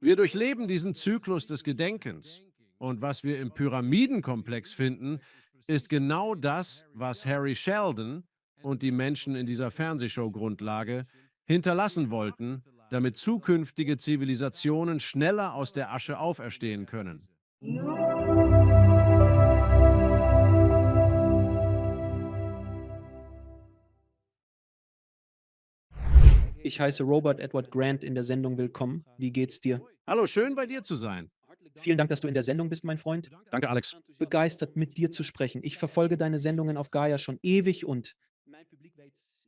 Wir durchleben diesen Zyklus des Gedenkens. Und was wir im Pyramidenkomplex finden, ist genau das, was Harry Sheldon und die Menschen in dieser Fernsehshow Grundlage hinterlassen wollten, damit zukünftige Zivilisationen schneller aus der Asche auferstehen können. Ich heiße Robert Edward Grant in der Sendung Willkommen. Wie geht's dir? Hallo, schön bei dir zu sein. Vielen Dank, dass du in der Sendung bist, mein Freund. Danke, Alex. Begeistert, mit dir zu sprechen. Ich verfolge deine Sendungen auf Gaia schon ewig und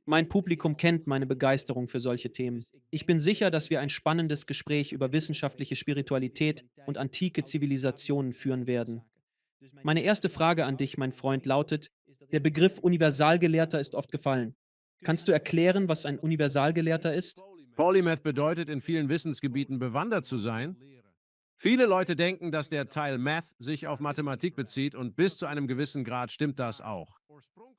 mein Publikum kennt meine Begeisterung für solche Themen. Ich bin sicher, dass wir ein spannendes Gespräch über wissenschaftliche Spiritualität und antike Zivilisationen führen werden. Meine erste Frage an dich, mein Freund, lautet: Der Begriff Universalgelehrter ist oft gefallen. Kannst du erklären, was ein Universalgelehrter ist? Polymath bedeutet in vielen Wissensgebieten bewandert zu sein. Viele Leute denken, dass der Teil Math sich auf Mathematik bezieht und bis zu einem gewissen Grad stimmt das auch.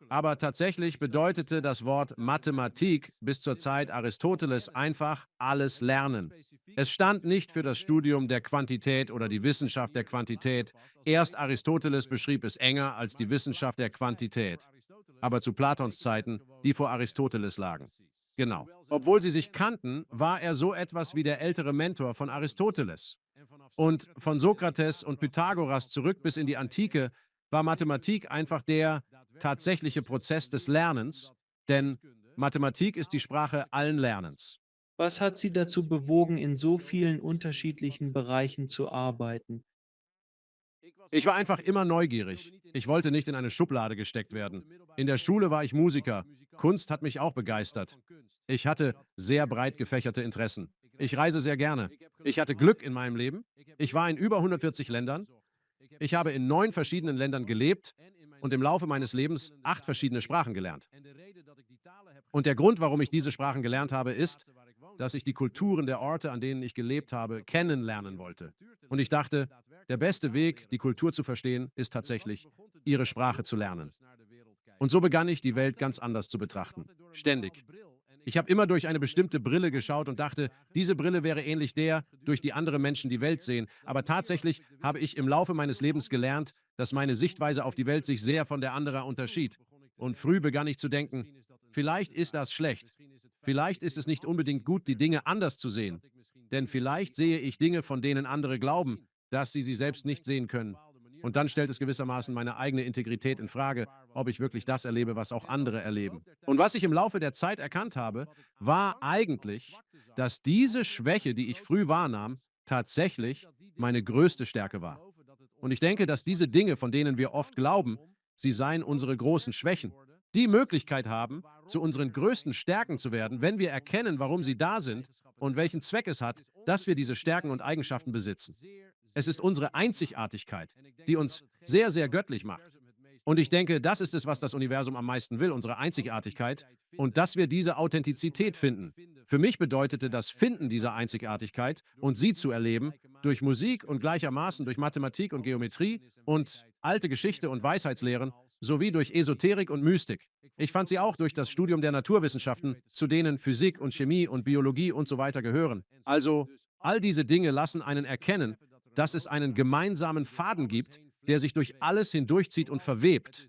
Aber tatsächlich bedeutete das Wort Mathematik bis zur Zeit Aristoteles einfach alles lernen. Es stand nicht für das Studium der Quantität oder die Wissenschaft der Quantität. Erst Aristoteles beschrieb es enger als die Wissenschaft der Quantität. Aber zu Platons Zeiten, die vor Aristoteles lagen. Genau. Obwohl sie sich kannten, war er so etwas wie der ältere Mentor von Aristoteles. Und von Sokrates und Pythagoras zurück bis in die Antike war Mathematik einfach der tatsächliche Prozess des Lernens, denn Mathematik ist die Sprache allen Lernens. Was hat sie dazu bewogen, in so vielen unterschiedlichen Bereichen zu arbeiten? Ich war einfach immer neugierig. Ich wollte nicht in eine Schublade gesteckt werden. In der Schule war ich Musiker. Kunst hat mich auch begeistert. Ich hatte sehr breit gefächerte Interessen. Ich reise sehr gerne. Ich hatte Glück in meinem Leben. Ich war in über 140 Ländern. Ich habe in 9 verschiedenen Ländern gelebt und im Laufe meines Lebens 8 verschiedene Sprachen gelernt. Und der Grund, warum ich diese Sprachen gelernt habe, ist, dass ich die Kulturen der Orte, an denen ich gelebt habe, kennenlernen wollte. Und ich dachte, der beste Weg, die Kultur zu verstehen, ist tatsächlich, ihre Sprache zu lernen. Und so begann ich, die Welt ganz anders zu betrachten. Ständig. Ich habe immer durch eine bestimmte Brille geschaut und dachte, diese Brille wäre ähnlich der, durch die andere Menschen die Welt sehen. Aber tatsächlich habe ich im Laufe meines Lebens gelernt, dass meine Sichtweise auf die Welt sich sehr von der anderer unterschied. Und früh begann ich zu denken, vielleicht ist das schlecht. Vielleicht ist es nicht unbedingt gut, die Dinge anders zu sehen. Denn vielleicht sehe ich Dinge, von denen andere glauben, dass sie selbst nicht sehen können. Und dann stellt es gewissermaßen meine eigene Integrität in Frage, ob ich wirklich das erlebe, was auch andere erleben. Und was ich im Laufe der Zeit erkannt habe, war eigentlich, dass diese Schwäche, die ich früh wahrnahm, tatsächlich meine größte Stärke war. Und ich denke, dass diese Dinge, von denen wir oft glauben, sie seien unsere großen Schwächen, die Möglichkeit haben, zu unseren größten Stärken zu werden, wenn wir erkennen, warum sie da sind und welchen Zweck es hat, dass wir diese Stärken und Eigenschaften besitzen. Es ist unsere Einzigartigkeit, die uns sehr, sehr göttlich macht. Und ich denke, das ist es, was das Universum am meisten will, unsere Einzigartigkeit und dass wir diese Authentizität finden. Für mich bedeutete das Finden dieser Einzigartigkeit und sie zu erleben durch Musik und gleichermaßen durch Mathematik und Geometrie und alte Geschichte und Weisheitslehren sowie durch Esoterik und Mystik. Ich fand sie auch durch das Studium der Naturwissenschaften, zu denen Physik und Chemie und Biologie und so weiter gehören. Also, all diese Dinge lassen einen erkennen, dass es einen gemeinsamen Faden gibt, der sich durch alles hindurchzieht und verwebt.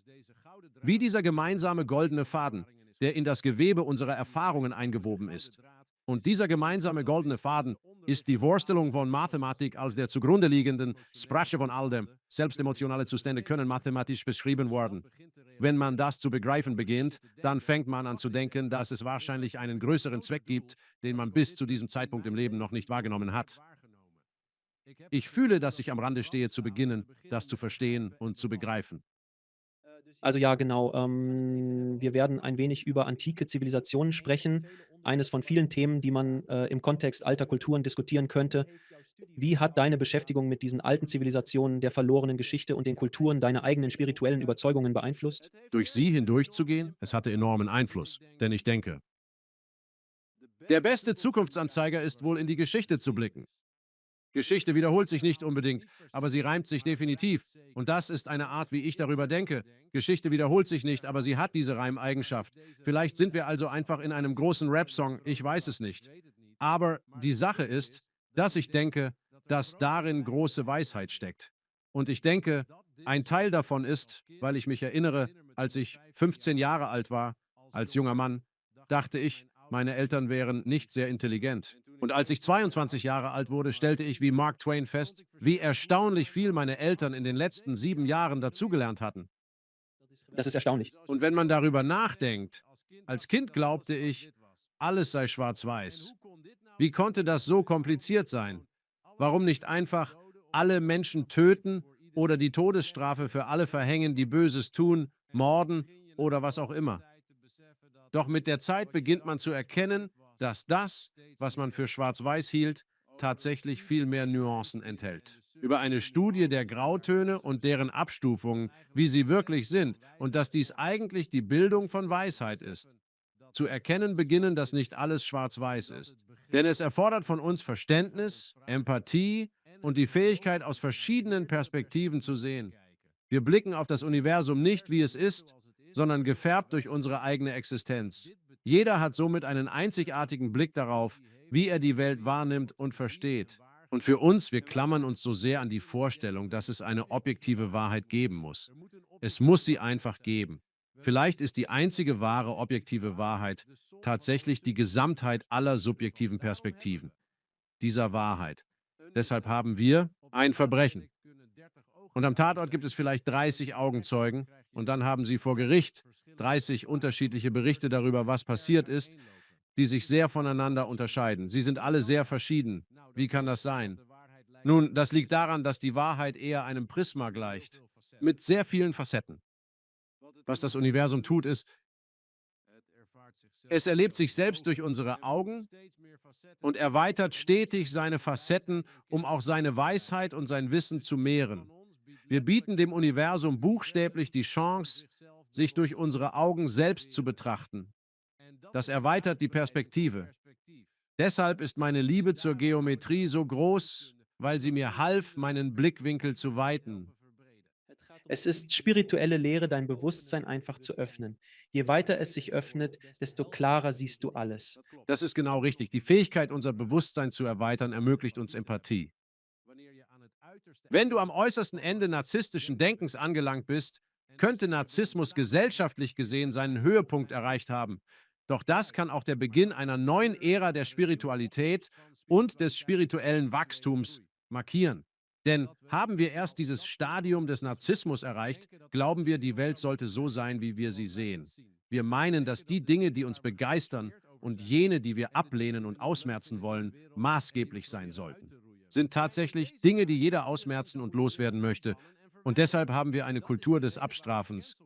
Wie dieser gemeinsame goldene Faden, der in das Gewebe unserer Erfahrungen eingewoben ist. Und dieser gemeinsame goldene Faden ist die Vorstellung von Mathematik als der zugrunde liegenden Sprache von all dem. Selbstemotionale Zustände können mathematisch beschrieben worden. Wenn man das zu begreifen beginnt, dann fängt man an zu denken, dass es wahrscheinlich einen größeren Zweck gibt, den man bis zu diesem Zeitpunkt im Leben noch nicht wahrgenommen hat. Ich fühle, dass ich am Rande stehe, zu beginnen, das zu verstehen und zu begreifen. Also ja, genau. Wir werden ein wenig über antike Zivilisationen sprechen. Eines von vielen Themen, die man im Kontext alter Kulturen diskutieren könnte. Wie hat deine Beschäftigung mit diesen alten Zivilisationen, der verlorenen Geschichte und den Kulturen deine eigenen spirituellen Überzeugungen beeinflusst? Durch sie hindurchzugehen, es hatte enormen Einfluss, denn ich denke, der beste Zukunftsanzeiger ist wohl in die Geschichte zu blicken. Geschichte wiederholt sich nicht unbedingt, aber sie reimt sich definitiv. Und das ist eine Art, wie ich darüber denke. Geschichte wiederholt sich nicht, aber sie hat diese Reimeigenschaft. Vielleicht sind wir also einfach in einem großen Rap-Song, ich weiß es nicht. Aber die Sache ist, dass ich denke, dass darin große Weisheit steckt. Und ich denke, ein Teil davon ist, weil ich mich erinnere, als ich 15 Jahre alt war, als junger Mann, dachte ich, meine Eltern wären nicht sehr intelligent. Und als ich 22 Jahre alt wurde, stellte ich wie Mark Twain fest, wie erstaunlich viel meine Eltern in den letzten 7 Jahren dazugelernt hatten. Das ist erstaunlich. Und wenn man darüber nachdenkt, als Kind glaubte ich, alles sei schwarz-weiß. Wie konnte das so kompliziert sein? Warum nicht einfach alle Menschen töten oder die Todesstrafe für alle verhängen, die Böses tun, morden oder was auch immer? Doch mit der Zeit beginnt man zu erkennen, dass das, was man für schwarz-weiß hielt, tatsächlich viel mehr Nuancen enthält. Über eine Studie der Grautöne und deren Abstufungen, wie sie wirklich sind, und dass dies eigentlich die Bildung von Weisheit ist. Zu erkennen beginnen, dass nicht alles schwarz-weiß ist. Denn es erfordert von uns Verständnis, Empathie und die Fähigkeit, aus verschiedenen Perspektiven zu sehen. Wir blicken auf das Universum nicht, wie es ist, sondern gefärbt durch unsere eigene Existenz. Jeder hat somit einen einzigartigen Blick darauf, wie er die Welt wahrnimmt und versteht. Und für uns, wir klammern uns so sehr an die Vorstellung, dass es eine objektive Wahrheit geben muss. Es muss sie einfach geben. Vielleicht ist die einzige wahre objektive Wahrheit tatsächlich die Gesamtheit aller subjektiven Perspektiven dieser Wahrheit. Deshalb haben wir ein Verbrechen. Und am Tatort gibt es vielleicht 30 Augenzeugen und dann haben sie vor Gericht 30 unterschiedliche Berichte darüber, was passiert ist, die sich sehr voneinander unterscheiden. Sie sind alle sehr verschieden. Wie kann das sein? Nun, das liegt daran, dass die Wahrheit eher einem Prisma gleicht, mit sehr vielen Facetten. Was das Universum tut, ist, es erlebt sich selbst durch unsere Augen und erweitert stetig seine Facetten, um auch seine Weisheit und sein Wissen zu mehren. Wir bieten dem Universum buchstäblich die Chance, sich durch unsere Augen selbst zu betrachten. Das erweitert die Perspektive. Deshalb ist meine Liebe zur Geometrie so groß, weil sie mir half, meinen Blickwinkel zu weiten. Es ist spirituelle Lehre, dein Bewusstsein einfach zu öffnen. Je weiter es sich öffnet, desto klarer siehst du alles. Das ist genau richtig. Die Fähigkeit, unser Bewusstsein zu erweitern, ermöglicht uns Empathie. Wenn du am äußersten Ende narzisstischen Denkens angelangt bist, könnte Narzissmus gesellschaftlich gesehen seinen Höhepunkt erreicht haben. Doch das kann auch der Beginn einer neuen Ära der Spiritualität und des spirituellen Wachstums markieren. Denn haben wir erst dieses Stadium des Narzissmus erreicht, glauben wir, die Welt sollte so sein, wie wir sie sehen. Wir meinen, dass die Dinge, die uns begeistern und jene, die wir ablehnen und ausmerzen wollen, maßgeblich sein sollten. Sind tatsächlich Dinge, die jeder ausmerzen und loswerden möchte. Und deshalb haben wir eine Kultur des Abstrafens.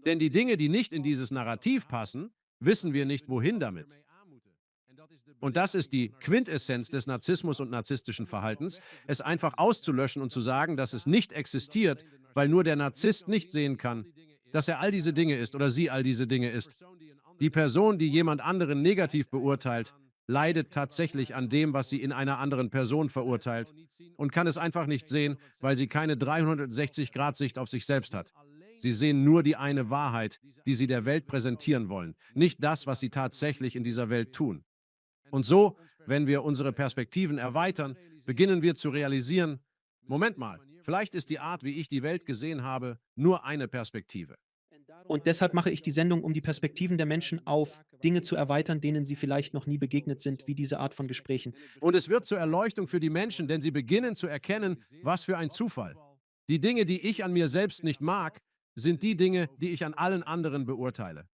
Denn die Dinge, die nicht in dieses Narrativ passen, wissen wir nicht, wohin damit. Und das ist die Quintessenz des Narzissmus und narzisstischen Verhaltens, es einfach auszulöschen und zu sagen, dass es nicht existiert, weil nur der Narzisst nicht sehen kann, dass er all diese Dinge ist oder sie all diese Dinge ist. Die Person, die jemand anderen negativ beurteilt, leidet tatsächlich an dem, was sie in einer anderen Person verurteilt und kann es einfach nicht sehen, weil sie keine 360-Grad-Sicht auf sich selbst hat. Sie sehen nur die eine Wahrheit, die sie der Welt präsentieren wollen, nicht das, was sie tatsächlich in dieser Welt tun. Und so, wenn wir unsere Perspektiven erweitern, beginnen wir zu realisieren, Moment mal, vielleicht ist die Art, wie ich die Welt gesehen habe, nur eine Perspektive. Und deshalb mache ich die Sendung, um die Perspektiven der Menschen auf Dinge zu erweitern, denen sie vielleicht noch nie begegnet sind, wie diese Art von Gesprächen. Und es wird zur Erleuchtung für die Menschen, denn sie beginnen zu erkennen, was für ein Zufall. Die Dinge, die ich an mir selbst nicht mag, sind die Dinge, die ich an allen anderen beurteile.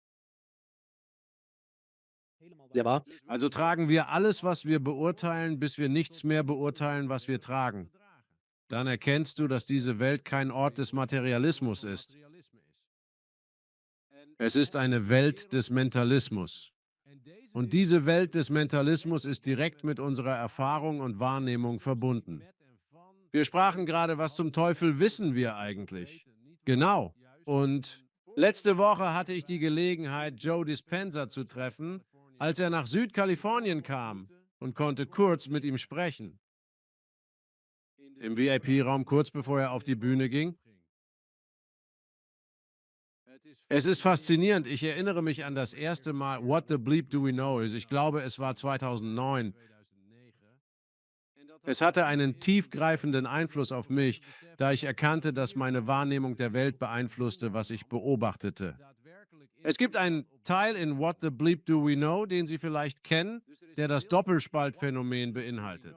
Sehr wahr. Also tragen wir alles, was wir beurteilen, bis wir nichts mehr beurteilen, was wir tragen. Dann erkennst du, dass diese Welt kein Ort des Materialismus ist. Es ist eine Welt des Mentalismus. Und diese Welt des Mentalismus ist direkt mit unserer Erfahrung und Wahrnehmung verbunden. Wir sprachen gerade, was zum Teufel wissen wir eigentlich? Genau. Und letzte Woche hatte ich die Gelegenheit, Joe Dispenza zu treffen, als er nach Südkalifornien kam und konnte kurz mit ihm sprechen. Im VIP-Raum kurz bevor er auf die Bühne ging. Es ist faszinierend. Ich erinnere mich an das erste Mal, What the Bleep Do We Know ist. Ich glaube, es war 2009. Es hatte einen tiefgreifenden Einfluss auf mich, da ich erkannte, dass meine Wahrnehmung der Welt beeinflusste, was ich beobachtete. Es gibt einen Teil in What the Bleep Do We Know, den Sie vielleicht kennen, der das Doppelspaltphänomen beinhaltet.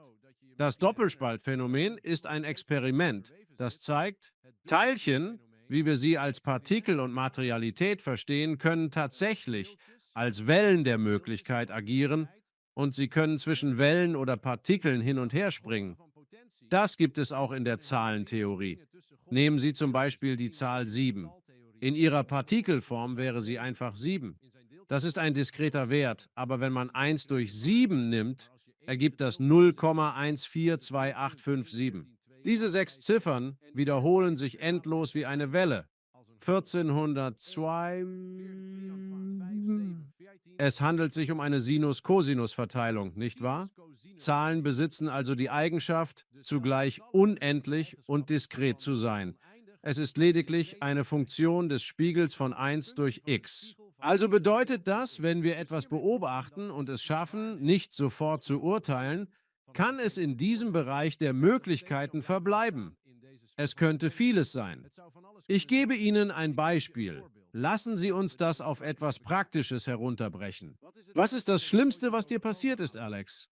Das Doppelspaltphänomen ist ein Experiment, das zeigt, Teilchen, wie wir sie als Partikel und Materialität verstehen, können tatsächlich als Wellen der Möglichkeit agieren und sie können zwischen Wellen oder Partikeln hin und her springen. Das gibt es auch in der Zahlentheorie. Nehmen Sie zum Beispiel die Zahl 7. In ihrer Partikelform wäre sie einfach 7. Das ist ein diskreter Wert, aber wenn man 1 durch 7 nimmt, ergibt das 0,142857. Diese 6 Ziffern wiederholen sich endlos wie eine Welle. 1402. Es handelt sich um eine Sinus-Cosinus-Verteilung, nicht wahr? Zahlen besitzen also die Eigenschaft, zugleich unendlich und diskret zu sein. Es ist lediglich eine Funktion des Spiegels von 1 durch x. Also bedeutet das, wenn wir etwas beobachten und es schaffen, nicht sofort zu urteilen, kann es in diesem Bereich der Möglichkeiten verbleiben. Es könnte vieles sein. Ich gebe Ihnen ein Beispiel. Lassen Sie uns das auf etwas Praktisches herunterbrechen. Was ist das Schlimmste, was dir passiert ist, Alex?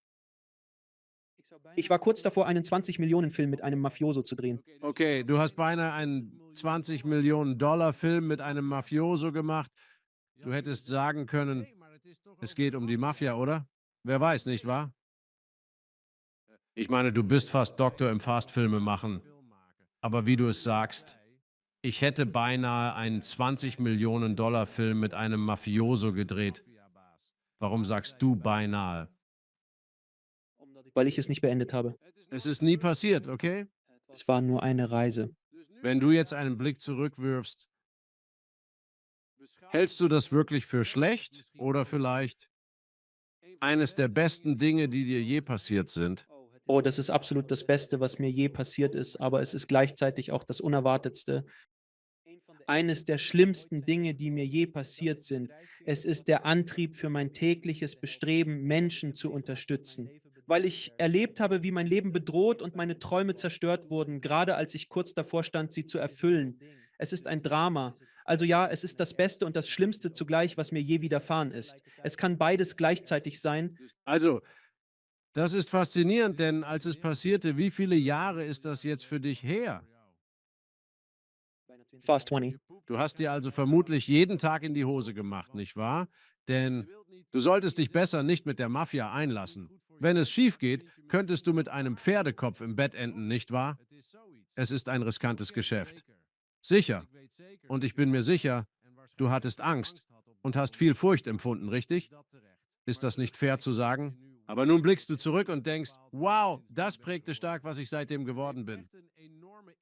Ich war kurz davor, einen 20-Millionen-Film mit einem Mafioso zu drehen. Okay, du hast beinahe einen 20 Millionen Dollar Film mit einem Mafioso gemacht. Du hättest sagen können, es geht um die Mafia, oder? Wer weiß, nicht wahr? Ich meine, du bist fast Doktor im Fastfilme machen. Aber wie du es sagst, ich hätte beinahe einen 20 Millionen Dollar Film mit einem Mafioso gedreht. Warum sagst du beinahe? Weil ich es nicht beendet habe. Es ist nie passiert, okay? Es war nur eine Reise. Wenn du jetzt einen Blick zurückwirfst, hältst du das wirklich für schlecht oder vielleicht eines der besten Dinge, die dir je passiert sind? Oh, das ist absolut das Beste, was mir je passiert ist, aber es ist gleichzeitig auch das Unerwartetste. Eines der schlimmsten Dinge, die mir je passiert sind. Es ist der Antrieb für mein tägliches Bestreben, Menschen zu unterstützen. Weil ich erlebt habe, wie mein Leben bedroht und meine Träume zerstört wurden, gerade als ich kurz davor stand, sie zu erfüllen. Es ist ein Drama. Also ja, es ist das Beste und das Schlimmste zugleich, was mir je widerfahren ist. Es kann beides gleichzeitig sein. Also, das ist faszinierend, denn als es passierte, wie viele Jahre ist das jetzt für dich her? Fast 20. Du hast dir also vermutlich jeden Tag in die Hose gemacht, nicht wahr? Denn du solltest dich besser nicht mit der Mafia einlassen. Wenn es schief geht, könntest du mit einem Pferdekopf im Bett enden, nicht wahr? Es ist ein riskantes Geschäft. Sicher. Und ich bin mir sicher, du hattest Angst und hast viel Furcht empfunden, richtig? Ist das nicht fair zu sagen? Aber nun blickst du zurück und denkst, wow, das prägte stark, was ich seitdem geworden bin.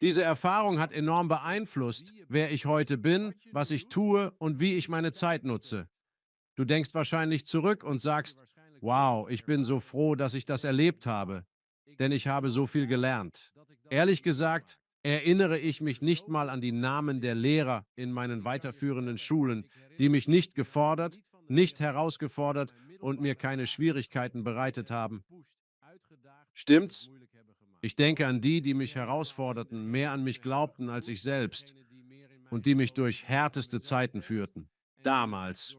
Diese Erfahrung hat enorm beeinflusst, wer ich heute bin, was ich tue und wie ich meine Zeit nutze. Du denkst wahrscheinlich zurück und sagst, wow, ich bin so froh, dass ich das erlebt habe, denn ich habe so viel gelernt. Ehrlich gesagt, erinnere ich mich nicht mal an die Namen der Lehrer in meinen weiterführenden Schulen, die mich nicht gefordert, nicht herausgefordert und mir keine Schwierigkeiten bereitet haben. Stimmt's? Ich denke an die, die mich herausforderten, mehr an mich glaubten als ich selbst und die mich durch härteste Zeiten führten. Damals.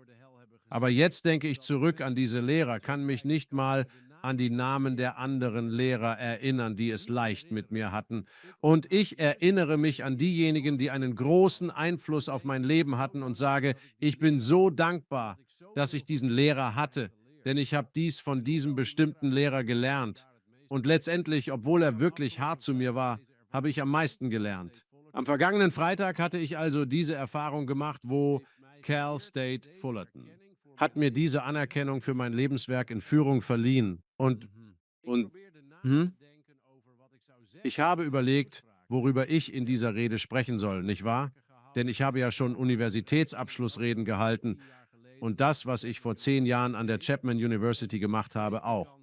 Aber jetzt denke ich zurück an diese Lehrer, kann mich nicht mal an die Namen der anderen Lehrer erinnern, die es leicht mit mir hatten. Und ich erinnere mich an diejenigen, die einen großen Einfluss auf mein Leben hatten und sage, ich bin so dankbar, dass ich diesen Lehrer hatte, denn ich habe dies von diesem bestimmten Lehrer gelernt. Und letztendlich, obwohl er wirklich hart zu mir war, habe ich am meisten gelernt. Am vergangenen Freitag hatte ich also diese Erfahrung gemacht, wo Cal State Fullerton hat mir diese Anerkennung für mein Lebenswerk in Führung verliehen. Und hm? Ich habe überlegt, worüber ich in dieser Rede sprechen soll, nicht wahr? Denn ich habe ja schon Universitätsabschlussreden gehalten und das, was ich vor 10 Jahren an der Chapman University gemacht habe, auch.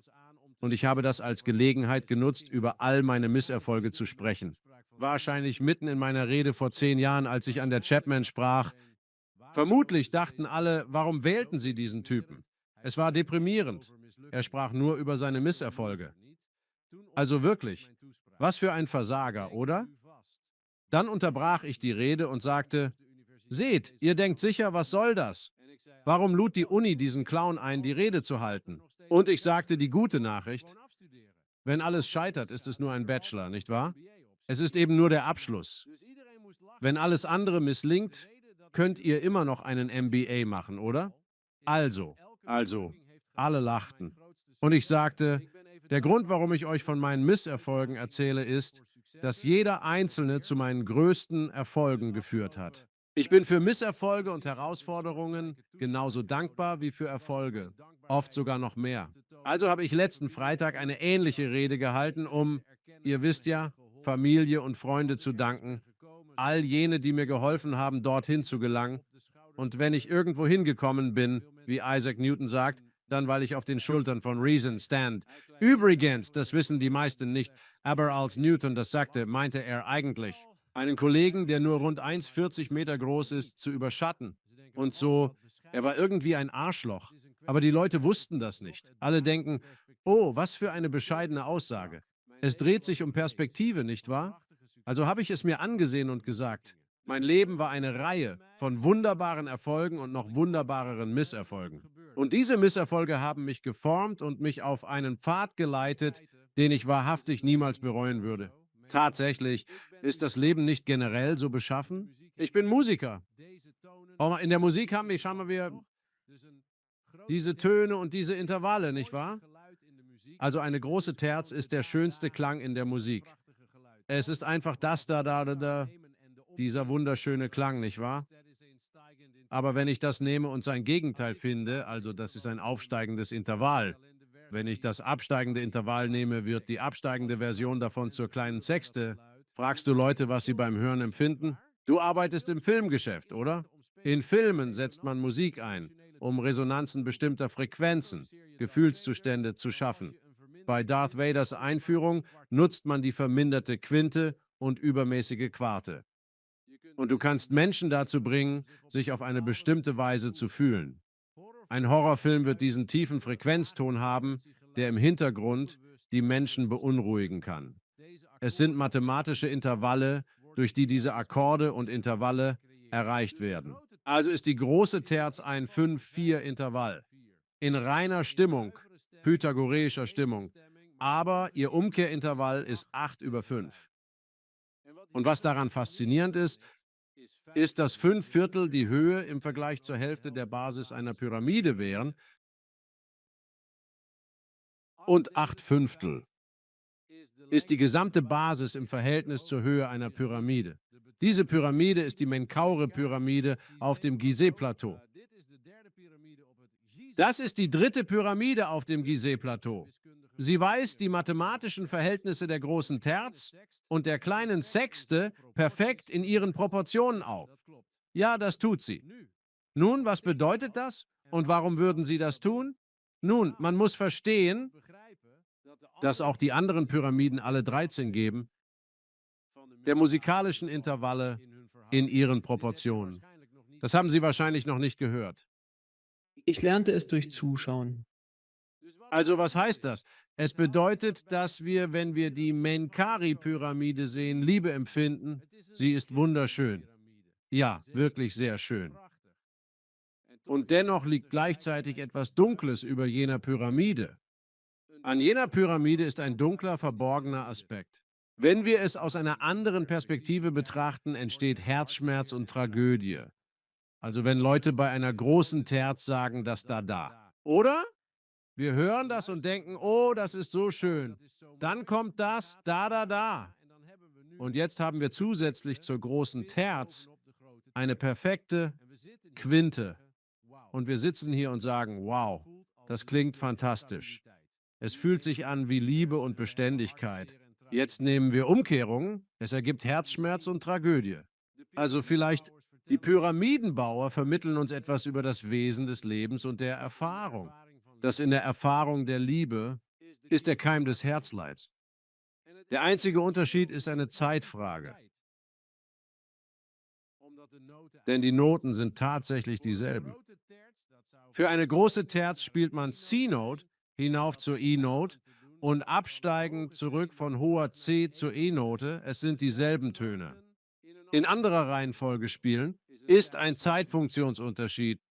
Und ich habe das als Gelegenheit genutzt, über all meine Misserfolge zu sprechen. Wahrscheinlich mitten in meiner Rede vor 10 Jahren, als ich an der Chapman sprach. Vermutlich dachten alle, warum wählten sie diesen Typen? Es war deprimierend. Er sprach nur über seine Misserfolge. Also wirklich, was für ein Versager, oder? Dann unterbrach ich die Rede und sagte, seht, ihr denkt sicher, was soll das? Warum lud die Uni diesen Clown ein, die Rede zu halten? Und ich sagte die gute Nachricht, wenn alles scheitert, ist es nur ein Bachelor, nicht wahr? Es ist eben nur der Abschluss. Wenn alles andere misslingt, könnt ihr immer noch einen MBA machen, oder? Also, alle lachten. Und ich sagte, der Grund, warum ich euch von meinen Misserfolgen erzähle, ist, dass jeder einzelne zu meinen größten Erfolgen geführt hat. Ich bin für Misserfolge und Herausforderungen genauso dankbar wie für Erfolge, oft sogar noch mehr. Also habe ich letzten Freitag eine ähnliche Rede gehalten, um, ihr wisst ja, Familie und Freunde zu danken, all jene, die mir geholfen haben, dorthin zu gelangen. Und wenn ich irgendwo hingekommen bin, wie Isaac Newton sagt, dann weil ich auf den Schultern von Reason stand. Übrigens, das wissen die meisten nicht, aber als Newton das sagte, meinte er eigentlich, einen Kollegen, der nur rund 1,40 Meter groß ist, zu überschatten. Und so, er war irgendwie ein Arschloch. Aber die Leute wussten das nicht. Alle denken, oh, was für eine bescheidene Aussage. Es dreht sich um Perspektive, nicht wahr? Also habe ich es mir angesehen und gesagt, mein Leben war eine Reihe von wunderbaren Erfolgen und noch wunderbareren Misserfolgen. Und diese Misserfolge haben mich geformt und mich auf einen Pfad geleitet, den ich wahrhaftig niemals bereuen würde. Tatsächlich, ist das Leben nicht generell so beschaffen? Ich bin Musiker. Aber in der Musik haben wir, schauen wir, diese Töne und diese Intervalle, nicht wahr? Also eine große Terz ist der schönste Klang in der Musik. Es ist einfach das da, dieser wunderschöne Klang, nicht wahr? Aber wenn ich das nehme und sein Gegenteil finde, also das ist ein aufsteigendes Intervall. Wenn ich das absteigende Intervall nehme, wird die absteigende Version davon zur kleinen Sechste. Fragst du Leute, was sie beim Hören empfinden? Du arbeitest im Filmgeschäft, oder? In Filmen setzt man Musik ein, um Resonanzen bestimmter Frequenzen, Gefühlszustände zu schaffen. Bei Darth Vaders Einführung nutzt man die verminderte Quinte und übermäßige Quarte. Und du kannst Menschen dazu bringen, sich auf eine bestimmte Weise zu fühlen. Ein Horrorfilm wird diesen tiefen Frequenzton haben, der im Hintergrund die Menschen beunruhigen kann. Es sind mathematische Intervalle, durch die diese Akkorde und Intervalle erreicht werden. Also ist die große Terz ein 5-4-Intervall. In reiner Stimmung, pythagoreischer Stimmung. Aber ihr Umkehrintervall ist 8 über 5. Und was daran faszinierend ist, ist, dass 5 Viertel die Höhe im Vergleich zur Hälfte der Basis einer Pyramide wären und 8 Fünftel ist die gesamte Basis im Verhältnis zur Höhe einer Pyramide. Diese Pyramide ist die Menkaure-Pyramide auf dem Gizeh-Plateau. Das ist die dritte Pyramide auf dem Gizeh-Plateau. Sie weist die mathematischen Verhältnisse der großen Terz und der kleinen Sexte perfekt in ihren Proportionen auf. Ja, das tut sie. Nun, was bedeutet das? Und warum würden sie das tun? Nun, man muss verstehen, dass auch die anderen Pyramiden alle 13 geben, der musikalischen Intervalle in ihren Proportionen. Das haben Sie wahrscheinlich noch nicht gehört. Ich lernte es durch Zuschauen. Also was heißt das? Es bedeutet, dass wir, wenn wir die Menkari-Pyramide sehen, Liebe empfinden. Sie ist wunderschön. Ja, wirklich sehr schön. Und dennoch liegt gleichzeitig etwas Dunkles über jener Pyramide. An jener Pyramide ist ein dunkler, verborgener Aspekt. Wenn wir es aus einer anderen Perspektive betrachten, entsteht Herzschmerz und Tragödie. Also wenn Leute bei einer großen Terz sagen, das da. Oder? Wir hören das und denken, oh, das ist so schön. Dann kommt das da. Und jetzt haben wir zusätzlich zur großen Terz eine perfekte Quinte. Und wir sitzen hier und sagen, wow, das klingt fantastisch. Es fühlt sich an wie Liebe und Beständigkeit. Jetzt nehmen wir Umkehrungen. Es ergibt Herzschmerz und Tragödie. Also vielleicht die Pyramidenbauer vermitteln uns etwas über das Wesen des Lebens und der Erfahrung. Das in der Erfahrung der Liebe ist der Keim des Herzleids. Der einzige Unterschied ist eine Zeitfrage. Denn die Noten sind tatsächlich dieselben. Für eine große Terz spielt man C-Note hinauf zur E-Note und absteigend zurück von hoher C zur E-Note, es sind dieselben Töne. In anderer Reihenfolge spielen, ist ein Zeitfunktionsunterschied.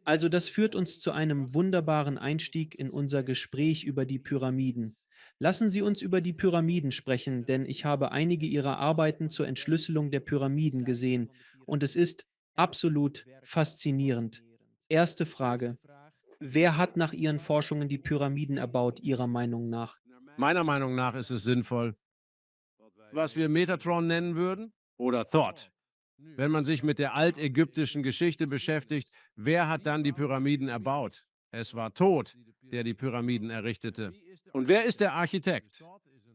Also das führt uns zu einem wunderbaren Einstieg in unser Gespräch über die Pyramiden. Lassen Sie uns über die Pyramiden sprechen, denn ich habe einige Ihrer Arbeiten zur Entschlüsselung der Pyramiden gesehen und es ist absolut faszinierend. Erste Frage. Wer hat nach Ihren Forschungen die Pyramiden erbaut, Ihrer Meinung nach? Meiner Meinung nach ist es sinnvoll, was wir Metatron nennen würden, oder Thoth. Wenn man sich mit der altägyptischen Geschichte beschäftigt, wer hat dann die Pyramiden erbaut? Es war Thoth, der die Pyramiden errichtete. Und wer ist der Architekt?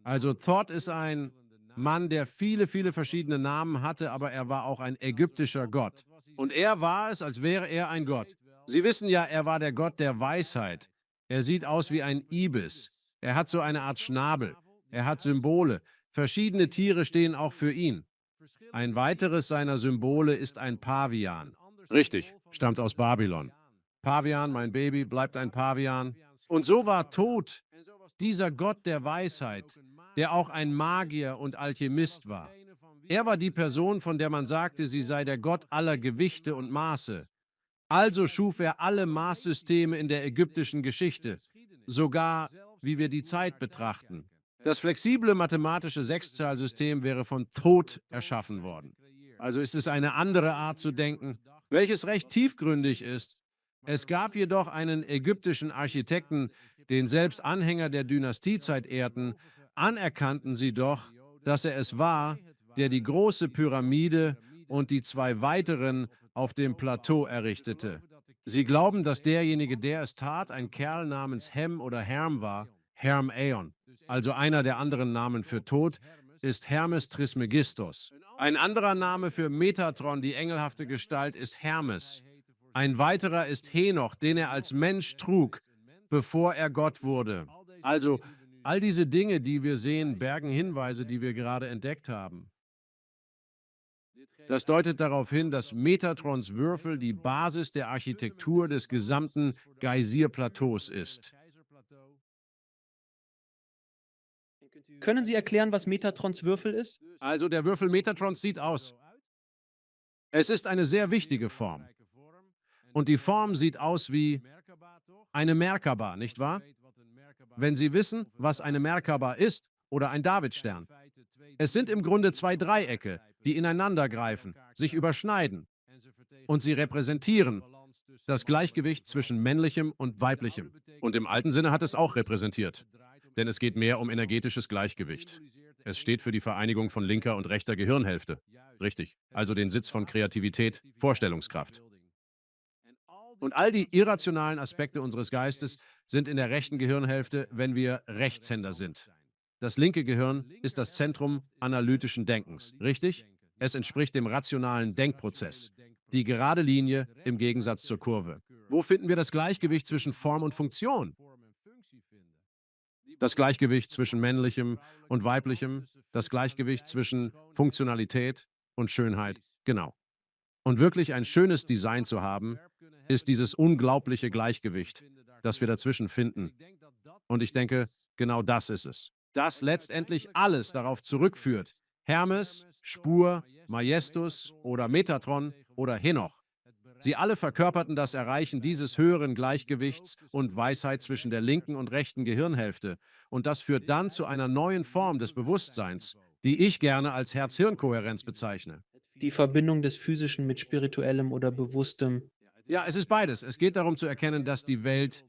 Also Thoth ist ein Mann, der viele, viele verschiedene Namen hatte, aber er war auch ein ägyptischer Gott. Und er war es, als wäre er ein Gott. Sie wissen ja, er war der Gott der Weisheit. Er sieht aus wie ein Ibis. Er hat so eine Art Schnabel. Er hat Symbole. Verschiedene Tiere stehen auch für ihn. Ein weiteres seiner Symbole ist ein Pavian. Richtig, stammt aus Babylon. Pavian, mein Baby, bleibt ein Pavian. Und so war Tod dieser Gott der Weisheit, der auch ein Magier und Alchemist war. Er war die Person, von der man sagte, sie sei der Gott aller Gewichte und Maße. Also schuf er alle Maßsysteme in der ägyptischen Geschichte, sogar wie wir die Zeit betrachten. Das flexible mathematische Sechszahlsystem wäre von Tod erschaffen worden. Also ist es eine andere Art zu denken, welches recht tiefgründig ist. Es gab jedoch einen ägyptischen Architekten, den selbst Anhänger der Dynastiezeit ehrten, anerkannten sie doch, dass er es war, der die große Pyramide und die zwei weiteren auf dem Plateau errichtete. Sie glauben, dass derjenige, der es tat, ein Kerl namens Hem oder Herm war, Herm Aeon. Also einer der anderen Namen für Tod ist Hermes Trismegistos. Ein anderer Name für Metatron, die engelhafte Gestalt, ist Hermes. Ein weiterer ist Henoch, den er als Mensch trug, bevor er Gott wurde. Also all diese Dinge, die wir sehen, bergen Hinweise, die wir gerade entdeckt haben. Das deutet darauf hin, dass Metatrons Würfel die Basis der Architektur des gesamten Geysir-Plateaus ist. Können Sie erklären, was Metatrons Würfel ist? Also der Würfel Metatrons sieht aus. Es ist eine sehr wichtige Form. Und die Form sieht aus wie eine Merkaba, nicht wahr? Wenn Sie wissen, was eine Merkaba ist oder ein Davidstern. Es sind im Grunde zwei Dreiecke, die ineinander greifen, sich überschneiden und sie repräsentieren das Gleichgewicht zwischen männlichem und weiblichem. Und im alten Sinne hat es auch repräsentiert, denn es geht mehr um energetisches Gleichgewicht. Es steht für die Vereinigung von linker und rechter Gehirnhälfte. Richtig, also den Sitz von Kreativität, Vorstellungskraft. Und all die irrationalen Aspekte unseres Geistes sind in der rechten Gehirnhälfte, wenn wir Rechtshänder sind. Das linke Gehirn ist das Zentrum analytischen Denkens, richtig? Es entspricht dem rationalen Denkprozess. Die gerade Linie im Gegensatz zur Kurve. Wo finden wir das Gleichgewicht zwischen Form und Funktion? Das Gleichgewicht zwischen männlichem und weiblichem, das Gleichgewicht zwischen Funktionalität und Schönheit, genau. Und wirklich ein schönes Design zu haben, ist dieses unglaubliche Gleichgewicht, das wir dazwischen finden. Und ich denke, genau das ist es. Das letztendlich alles darauf zurückführt. Hermes, Spur, Majestus oder Metatron oder Henoch. Sie alle verkörperten das Erreichen dieses höheren Gleichgewichts und Weisheit zwischen der linken und rechten Gehirnhälfte. Und das führt dann zu einer neuen Form des Bewusstseins, die ich gerne als Herz-Hirn-Kohärenz bezeichne. Die Verbindung des Physischen mit Spirituellem oder Bewusstem. Ja, es ist beides. Es geht darum zu erkennen, dass die Welt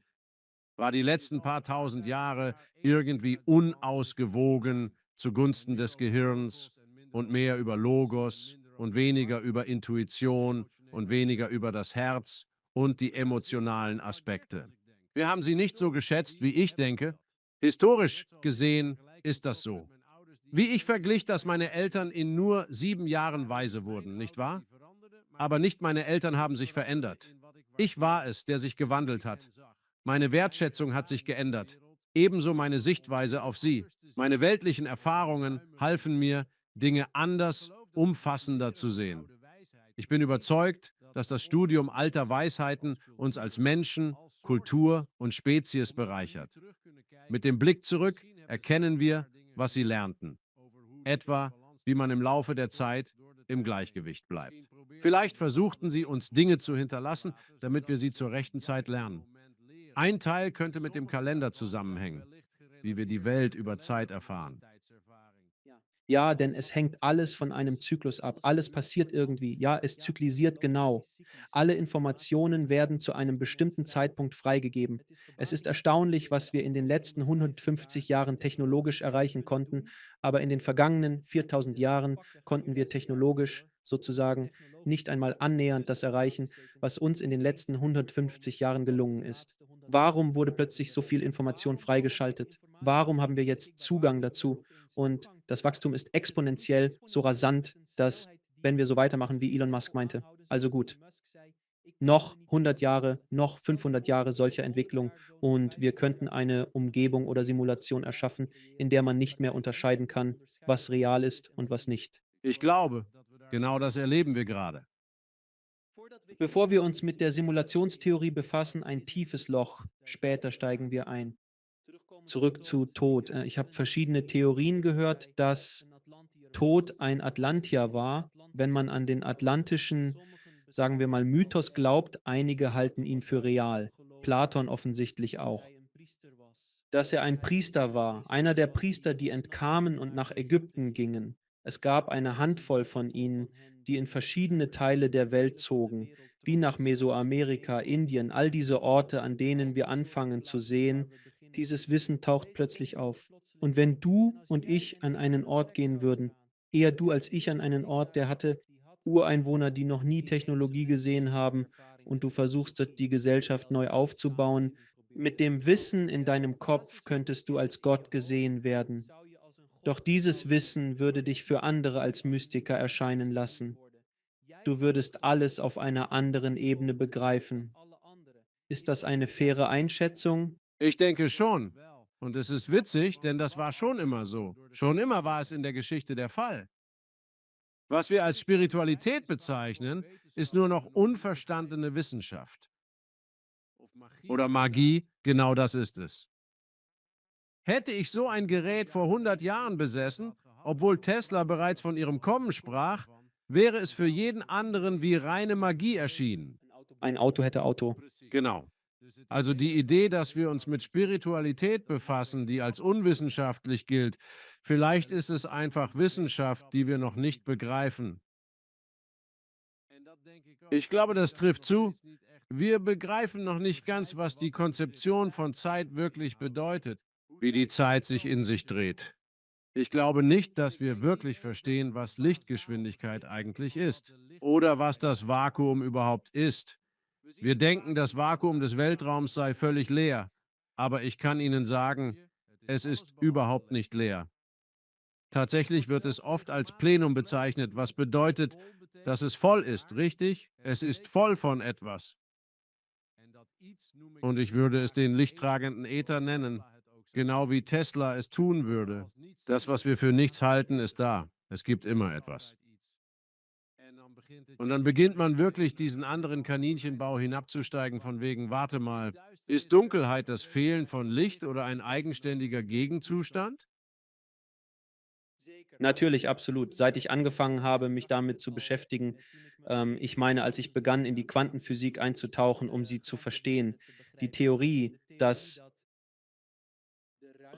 war die letzten paar tausend Jahre irgendwie unausgewogen zugunsten des Gehirns und mehr über Logos und weniger über Intuition und weniger über das Herz und die emotionalen Aspekte. Wir haben sie nicht so geschätzt, wie ich denke. Historisch gesehen ist das so. Wie ich verglich, dass meine Eltern in nur 7 Jahren weise wurden, nicht wahr? Aber nicht meine Eltern haben sich verändert. Ich war es, der sich gewandelt hat. Meine Wertschätzung hat sich geändert. Ebenso meine Sichtweise auf sie. Meine weltlichen Erfahrungen halfen mir, Dinge anders, umfassender zu sehen. Ich bin überzeugt, dass das Studium alter Weisheiten uns als Menschen, Kultur und Spezies bereichert. Mit dem Blick zurück erkennen wir, was sie lernten. Etwa, wie man im Laufe der Zeit im Gleichgewicht bleibt. Vielleicht versuchten sie uns Dinge zu hinterlassen, damit wir sie zur rechten Zeit lernen. Ein Teil könnte mit dem Kalender zusammenhängen, wie wir die Welt über Zeit erfahren. Ja, denn es hängt alles von einem Zyklus ab. Alles passiert irgendwie. Ja, es zyklisiert genau. Alle Informationen werden zu einem bestimmten Zeitpunkt freigegeben. Es ist erstaunlich, was wir in den letzten 150 Jahren technologisch erreichen konnten, aber in den vergangenen 4000 Jahren konnten wir technologisch sozusagen nicht einmal annähernd das erreichen, was uns in den letzten 150 Jahren gelungen ist. Warum wurde plötzlich so viel Information freigeschaltet? Warum haben wir jetzt Zugang dazu? Und das Wachstum ist exponentiell so rasant, dass, wenn wir so weitermachen, wie Elon Musk meinte, also gut, noch 100 Jahre, noch 500 Jahre solcher Entwicklung und wir könnten eine Umgebung oder Simulation erschaffen, in der man nicht mehr unterscheiden kann, was real ist und was nicht. Ich glaube, genau das erleben wir gerade. Bevor wir uns mit der Simulationstheorie befassen, ein tiefes Loch. Später steigen wir ein. Zurück zu Tod. Ich habe verschiedene Theorien gehört, dass Tod ein Atlantier war, wenn man an den atlantischen, sagen wir mal, Mythos glaubt. Einige halten ihn für real. Platon offensichtlich auch. Dass er ein Priester war, einer der Priester, die entkamen und nach Ägypten gingen. Es gab eine Handvoll von ihnen, die in verschiedene Teile der Welt zogen, wie nach Mesoamerika, Indien, all diese Orte, an denen wir anfangen zu sehen. Dieses Wissen taucht plötzlich auf. Und wenn du und ich an einen Ort gehen würden, eher du als ich an einen Ort, der hatte Ureinwohner, die noch nie Technologie gesehen haben, und du versuchst dort die Gesellschaft neu aufzubauen, mit dem Wissen in deinem Kopf könntest du als Gott gesehen werden. Doch dieses Wissen würde dich für andere als Mystiker erscheinen lassen. Du würdest alles auf einer anderen Ebene begreifen. Ist das eine faire Einschätzung? Ich denke schon. Und es ist witzig, denn das war schon immer so. Schon immer war es in der Geschichte der Fall. Was wir als Spiritualität bezeichnen, ist nur noch unverstandene Wissenschaft. Oder Magie, genau das ist es. Hätte ich so ein Gerät vor 100 Jahren besessen, obwohl Tesla bereits von ihrem Kommen sprach, wäre es für jeden anderen wie reine Magie erschienen. Ein Auto hätte Auto. Genau. Also die Idee, dass wir uns mit Spiritualität befassen, die als unwissenschaftlich gilt, vielleicht ist es einfach Wissenschaft, die wir noch nicht begreifen. Ich glaube, das trifft zu. Wir begreifen noch nicht ganz, was die Konzeption von Zeit wirklich bedeutet, wie die Zeit sich in sich dreht. Ich glaube nicht, dass wir wirklich verstehen, was Lichtgeschwindigkeit eigentlich ist oder was das Vakuum überhaupt ist. Wir denken, das Vakuum des Weltraums sei völlig leer, aber ich kann Ihnen sagen, es ist überhaupt nicht leer. Tatsächlich wird es oft als Plenum bezeichnet, was bedeutet, dass es voll ist, richtig? Es ist voll von etwas. Und ich würde es den lichttragenden Äther nennen, genau wie Tesla es tun würde. Das, was wir für nichts halten, ist da. Es gibt immer etwas. Und dann beginnt man wirklich diesen anderen Kaninchenbau hinabzusteigen von wegen, warte mal, ist Dunkelheit das Fehlen von Licht oder ein eigenständiger Gegenzustand? Natürlich, absolut. Seit ich angefangen habe, mich damit zu beschäftigen, ich meine, als ich begann, in die Quantenphysik einzutauchen, um sie zu verstehen, die Theorie, dass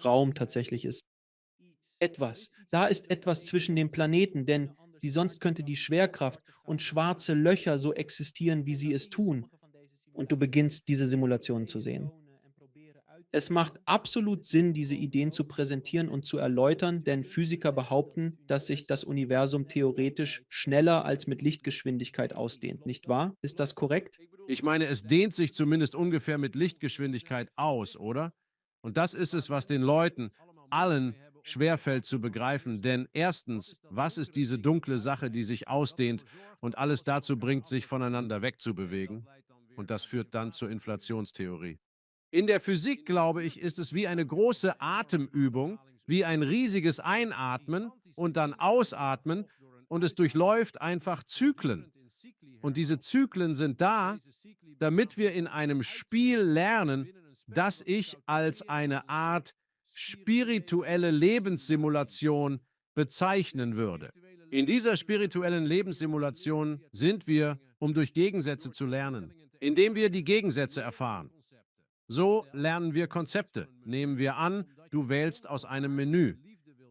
Raum tatsächlich ist. Etwas. Da ist etwas zwischen den Planeten, denn wie sonst könnte die Schwerkraft und schwarze Löcher so existieren, wie sie es tun. Und du beginnst, diese Simulationen zu sehen. Es macht absolut Sinn, diese Ideen zu präsentieren und zu erläutern, denn Physiker behaupten, dass sich das Universum theoretisch schneller als mit Lichtgeschwindigkeit ausdehnt, nicht wahr? Ist das korrekt? Ich meine, es dehnt sich zumindest ungefähr mit Lichtgeschwindigkeit aus, oder? Und das ist es, was den Leuten, allen, schwerfällt zu begreifen. Denn erstens, was ist diese dunkle Sache, die sich ausdehnt und alles dazu bringt, sich voneinander wegzubewegen? Und das führt dann zur Inflationstheorie. In der Physik, glaube ich, ist es wie eine große Atemübung, wie ein riesiges Einatmen und dann Ausatmen und es durchläuft einfach Zyklen. Und diese Zyklen sind da, damit wir in einem Spiel lernen, dass ich als eine Art spirituelle Lebenssimulation bezeichnen würde. In dieser spirituellen Lebenssimulation sind wir, um durch Gegensätze zu lernen, indem wir die Gegensätze erfahren. So lernen wir Konzepte. Nehmen wir an, du wählst aus einem Menü.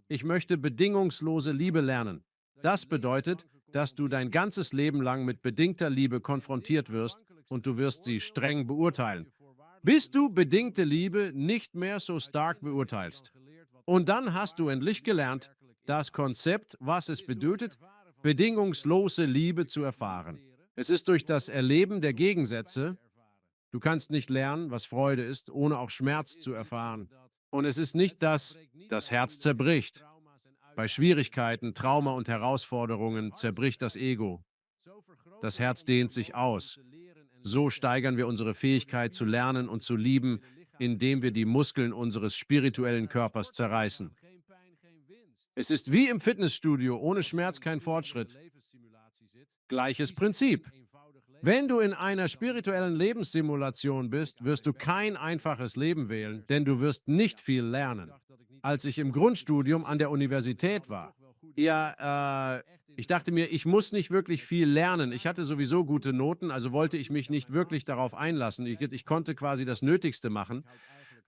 Ich möchte bedingungslose Liebe lernen. Das bedeutet, dass du dein ganzes Leben lang mit bedingter Liebe konfrontiert wirst und du wirst sie streng beurteilen, bis du bedingte Liebe nicht mehr so stark beurteilst. Und dann hast du endlich gelernt, das Konzept, was es bedeutet, bedingungslose Liebe zu erfahren. Es ist durch das Erleben der Gegensätze, du kannst nicht lernen, was Freude ist, ohne auch Schmerz zu erfahren. Und es ist nicht, dass das Herz zerbricht. Bei Schwierigkeiten, Trauma und Herausforderungen zerbricht das Ego. Das Herz dehnt sich aus. So steigern wir unsere Fähigkeit zu lernen und zu lieben, indem wir die Muskeln unseres spirituellen Körpers zerreißen. Es ist wie im Fitnessstudio, ohne Schmerz kein Fortschritt. Gleiches Prinzip. Wenn du in einer spirituellen Lebenssimulation bist, wirst du kein einfaches Leben wählen, denn du wirst nicht viel lernen. Als ich im Grundstudium an der Universität war, ich dachte mir, ich muss nicht wirklich viel lernen. Ich hatte sowieso gute Noten, also wollte ich mich nicht wirklich darauf einlassen. Ich konnte quasi das Nötigste machen.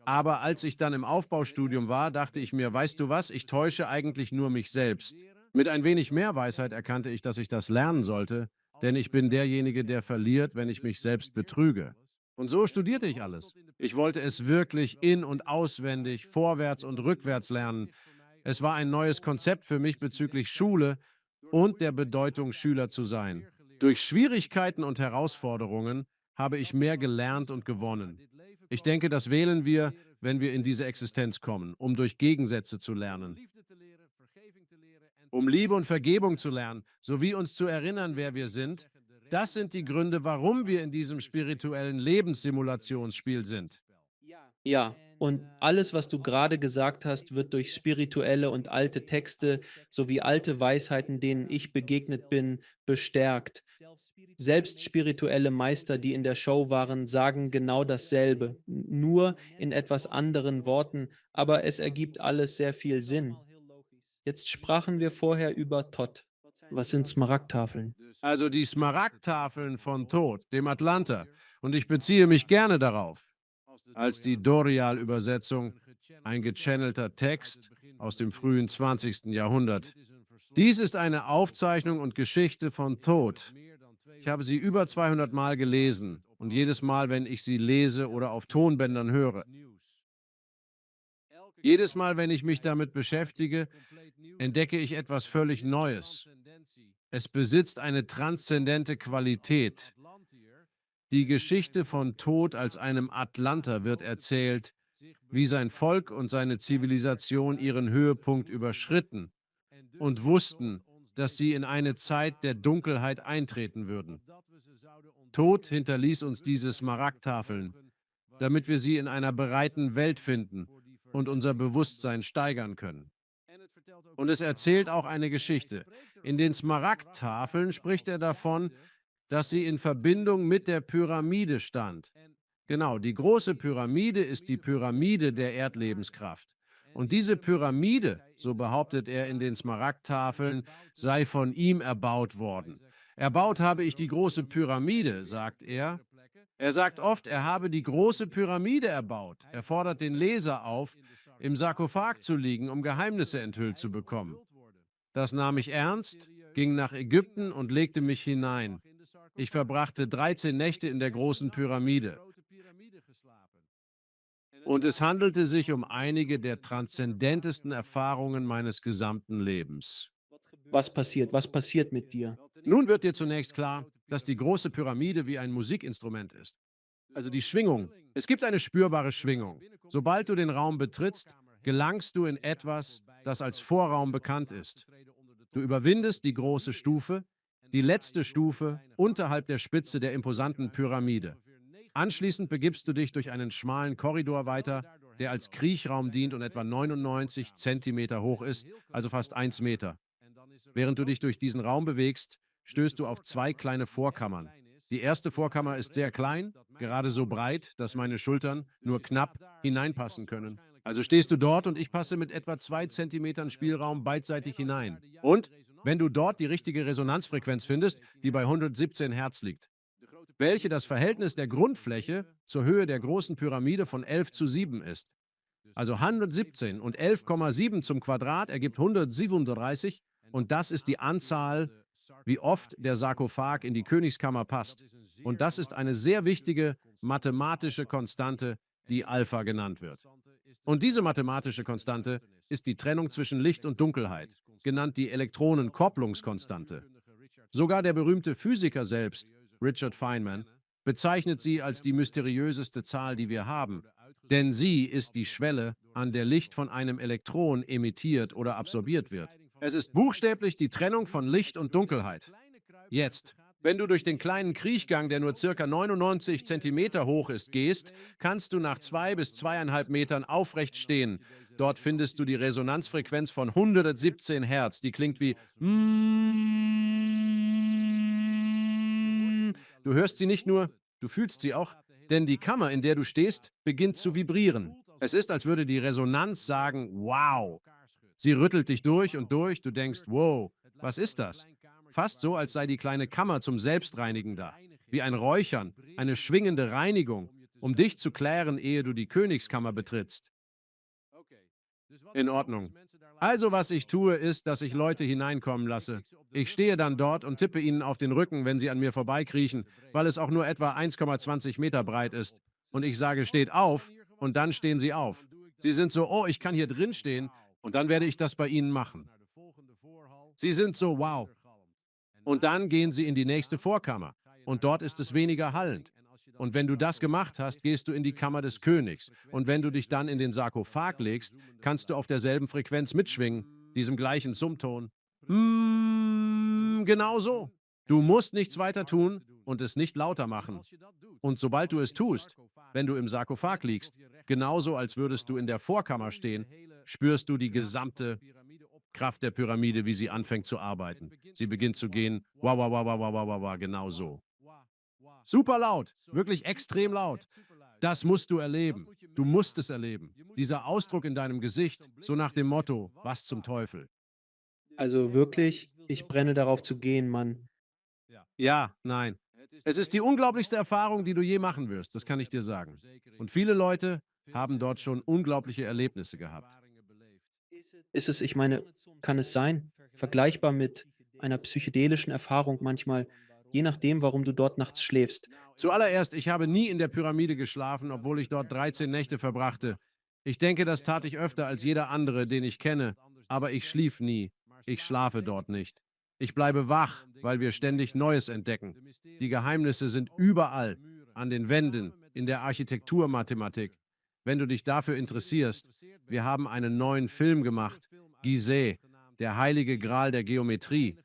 Aber als ich dann im Aufbaustudium war, dachte ich mir, weißt du was, ich täusche eigentlich nur mich selbst. Mit ein wenig mehr Weisheit erkannte ich, dass ich das lernen sollte, denn ich bin derjenige, der verliert, wenn ich mich selbst betrüge. Und so studierte ich alles. Ich wollte es wirklich in- und auswendig, vorwärts und rückwärts lernen. Es war ein neues Konzept für mich bezüglich Schule und der Bedeutung, Schüler zu sein. Durch Schwierigkeiten und Herausforderungen habe ich mehr gelernt und gewonnen. Ich denke, das wählen wir, wenn wir in diese Existenz kommen, um durch Gegensätze zu lernen, um Liebe und Vergebung zu lernen, sowie uns zu erinnern, wer wir sind. Das sind die Gründe, warum wir in diesem spirituellen Lebenssimulationsspiel sind. Ja, und alles, was du gerade gesagt hast, wird durch spirituelle und alte Texte sowie alte Weisheiten, denen ich begegnet bin, bestärkt. Selbst spirituelle Meister, die in der Show waren, sagen genau dasselbe, nur in etwas anderen Worten, aber es ergibt alles sehr viel Sinn. Jetzt sprachen wir vorher über Tot. Was sind Smaragdtafeln? Also die Smaragdtafeln von Tod, dem Atlanta, und ich beziehe mich gerne darauf. Als die Dorial-Übersetzung, ein gechannelter Text aus dem frühen 20. Jahrhundert. Dies ist eine Aufzeichnung und Geschichte von Tod. Ich habe sie über 200 Mal gelesen und jedes Mal, wenn ich sie lese oder auf Tonbändern höre, jedes Mal, wenn ich mich damit beschäftige, entdecke ich etwas völlig Neues. Es besitzt eine transzendente Qualität. Die Geschichte von Tod als einem Atlanter wird erzählt, wie sein Volk und seine Zivilisation ihren Höhepunkt überschritten und wussten, dass sie in eine Zeit der Dunkelheit eintreten würden. Tod hinterließ uns diese Smaragdtafeln, damit wir sie in einer bereiten Welt finden und unser Bewusstsein steigern können. Und es erzählt auch eine Geschichte. In den Smaragdtafeln spricht er davon, dass sie in Verbindung mit der Pyramide stand. Genau, die große Pyramide ist die Pyramide der Erdlebenskraft. Und diese Pyramide, so behauptet er in den Smaragdtafeln, sei von ihm erbaut worden. Erbaut habe ich die große Pyramide, sagt er. Er sagt oft, er habe die große Pyramide erbaut. Er fordert den Leser auf, im Sarkophag zu liegen, um Geheimnisse enthüllt zu bekommen. Das nahm ich ernst, ging nach Ägypten und legte mich hinein. Ich verbrachte 13 Nächte in der großen Pyramide. Und es handelte sich um einige der transzendentesten Erfahrungen meines gesamten Lebens. Was passiert? Was passiert mit dir? Nun wird dir zunächst klar, dass die große Pyramide wie ein Musikinstrument ist. Also die Schwingung. Es gibt eine spürbare Schwingung. Sobald du den Raum betrittst, gelangst du in etwas, das als Vorraum bekannt ist. Du überwindest die große Stufe, die letzte Stufe unterhalb der Spitze der imposanten Pyramide. Anschließend begibst du dich durch einen schmalen Korridor weiter, der als Kriechraum dient und etwa 99 Zentimeter hoch ist, also fast 1 Meter. Während du dich durch diesen Raum bewegst, stößt du auf zwei kleine Vorkammern. Die erste Vorkammer ist sehr klein, gerade so breit, dass meine Schultern nur knapp hineinpassen können. Also stehst du dort und ich passe mit etwa 2 Zentimetern Spielraum beidseitig hinein. Und wenn du dort die richtige Resonanzfrequenz findest, die bei 117 Hertz liegt, welche das Verhältnis der Grundfläche zur Höhe der großen Pyramide von 11:7 ist. Also 117 und 11,7 zum Quadrat ergibt 137 und das ist die Anzahl, wie oft der Sarkophag in die Königskammer passt. Und das ist eine sehr wichtige mathematische Konstante, die Alpha genannt wird. Und diese mathematische Konstante ist die Trennung zwischen Licht und Dunkelheit, genannt die Elektronenkopplungskonstante. Sogar der berühmte Physiker selbst, Richard Feynman, bezeichnet sie als die mysteriöseste Zahl, die wir haben, denn sie ist die Schwelle, an der Licht von einem Elektron emittiert oder absorbiert wird. Es ist buchstäblich die Trennung von Licht und Dunkelheit. Jetzt, wenn du durch den kleinen Kriechgang, der nur circa 99 Zentimeter hoch ist, gehst, kannst du nach 2 bis 2,5 Metern aufrecht stehen. Dort findest du die Resonanzfrequenz von 117 Hertz. Die klingt wie Du hörst sie nicht nur, du fühlst sie auch, denn die Kammer, in der du stehst, beginnt zu vibrieren. Es ist, als würde die Resonanz sagen, wow. Sie rüttelt dich durch und durch, du denkst, wow, was ist das? Fast so, als sei die kleine Kammer zum Selbstreinigen da. Wie ein Räuchern, eine schwingende Reinigung, um dich zu klären, ehe du die Königskammer betrittst. In Ordnung. Also was ich tue, ist, dass ich Leute hineinkommen lasse. Ich stehe dann dort und tippe ihnen auf den Rücken, wenn sie an mir vorbeikriechen, weil es auch nur etwa 1,20 Meter breit ist. Und ich sage, steht auf, und dann stehen sie auf. Sie sind so, oh, ich kann hier drin stehen, und dann werde ich das bei ihnen machen. Sie sind so, wow. Und dann gehen sie in die nächste Vorkammer. Und dort ist es weniger hallend. Und wenn du das gemacht hast, gehst du in die Kammer des Königs. Und wenn du dich dann in den Sarkophag legst, kannst du auf derselben Frequenz mitschwingen, diesem gleichen Summton. Genau so. Du musst nichts weiter tun und es nicht lauter machen. Und sobald du es tust, wenn du im Sarkophag liegst, genauso als würdest du in der Vorkammer stehen, spürst du die gesamte Kraft der Pyramide, wie sie anfängt zu arbeiten. Sie beginnt zu gehen, wow, wow, wow, wow, wow, wow, wow, wow, genau so. Super laut, wirklich extrem laut. Das musst du erleben. Du musst es erleben. Dieser Ausdruck in deinem Gesicht, so nach dem Motto, was zum Teufel. Also wirklich, ich brenne darauf zu gehen, Mann. Ja, nein. Es ist die unglaublichste Erfahrung, die du je machen wirst, das kann ich dir sagen. Und viele Leute haben dort schon unglaubliche Erlebnisse gehabt. Ist es, ich meine, kann es sein, vergleichbar mit einer psychedelischen Erfahrung manchmal, je nachdem, warum du dort nachts schläfst? Zuallererst, ich habe nie in der Pyramide geschlafen, obwohl ich dort 13 Nächte verbrachte. Ich denke, das tat ich öfter als jeder andere, den ich kenne, aber ich schlief nie. Ich schlafe dort nicht. Ich bleibe wach, weil wir ständig Neues entdecken. Die Geheimnisse sind überall, an den Wänden, in der Architekturmathematik. Wenn du dich dafür interessierst, wir haben einen neuen Film gemacht, Gizeh, der heilige Gral der Geometrie.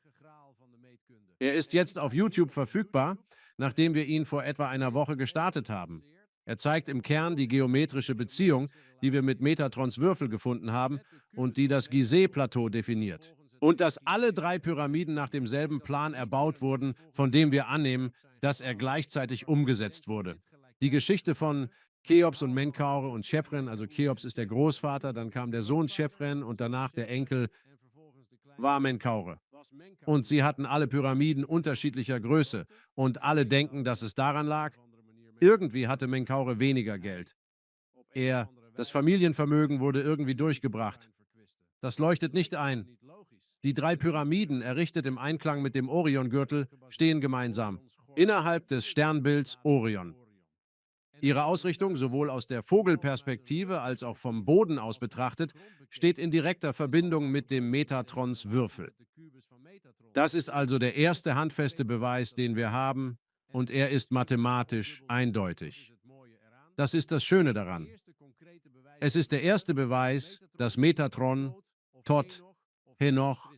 Er ist jetzt auf YouTube verfügbar, nachdem wir ihn vor etwa einer Woche gestartet haben. Er zeigt im Kern die geometrische Beziehung, die wir mit Metatrons Würfel gefunden haben und die das Gizeh-Plateau definiert. Und dass alle 3 Pyramiden nach demselben Plan erbaut wurden, von dem wir annehmen, dass er gleichzeitig umgesetzt wurde. Die Geschichte von Cheops und Menkaure und Chephren, also Cheops ist der Großvater, dann kam der Sohn Chephren und danach der Enkel war Menkaure. Und sie hatten alle Pyramiden unterschiedlicher Größe. Und alle denken, dass es daran lag. Irgendwie hatte Menkaure weniger Geld. Das Familienvermögen wurde irgendwie durchgebracht. Das leuchtet nicht ein. Die 3 Pyramiden, errichtet im Einklang mit dem Oriongürtel, stehen gemeinsam innerhalb des Sternbilds Orion. Ihre Ausrichtung, sowohl aus der Vogelperspektive als auch vom Boden aus betrachtet, steht in direkter Verbindung mit dem Metatrons Würfel. Das ist also der erste handfeste Beweis, den wir haben, und er ist mathematisch eindeutig. Das ist das Schöne daran. Es ist der erste Beweis, dass Metatron, Thoth, Henoch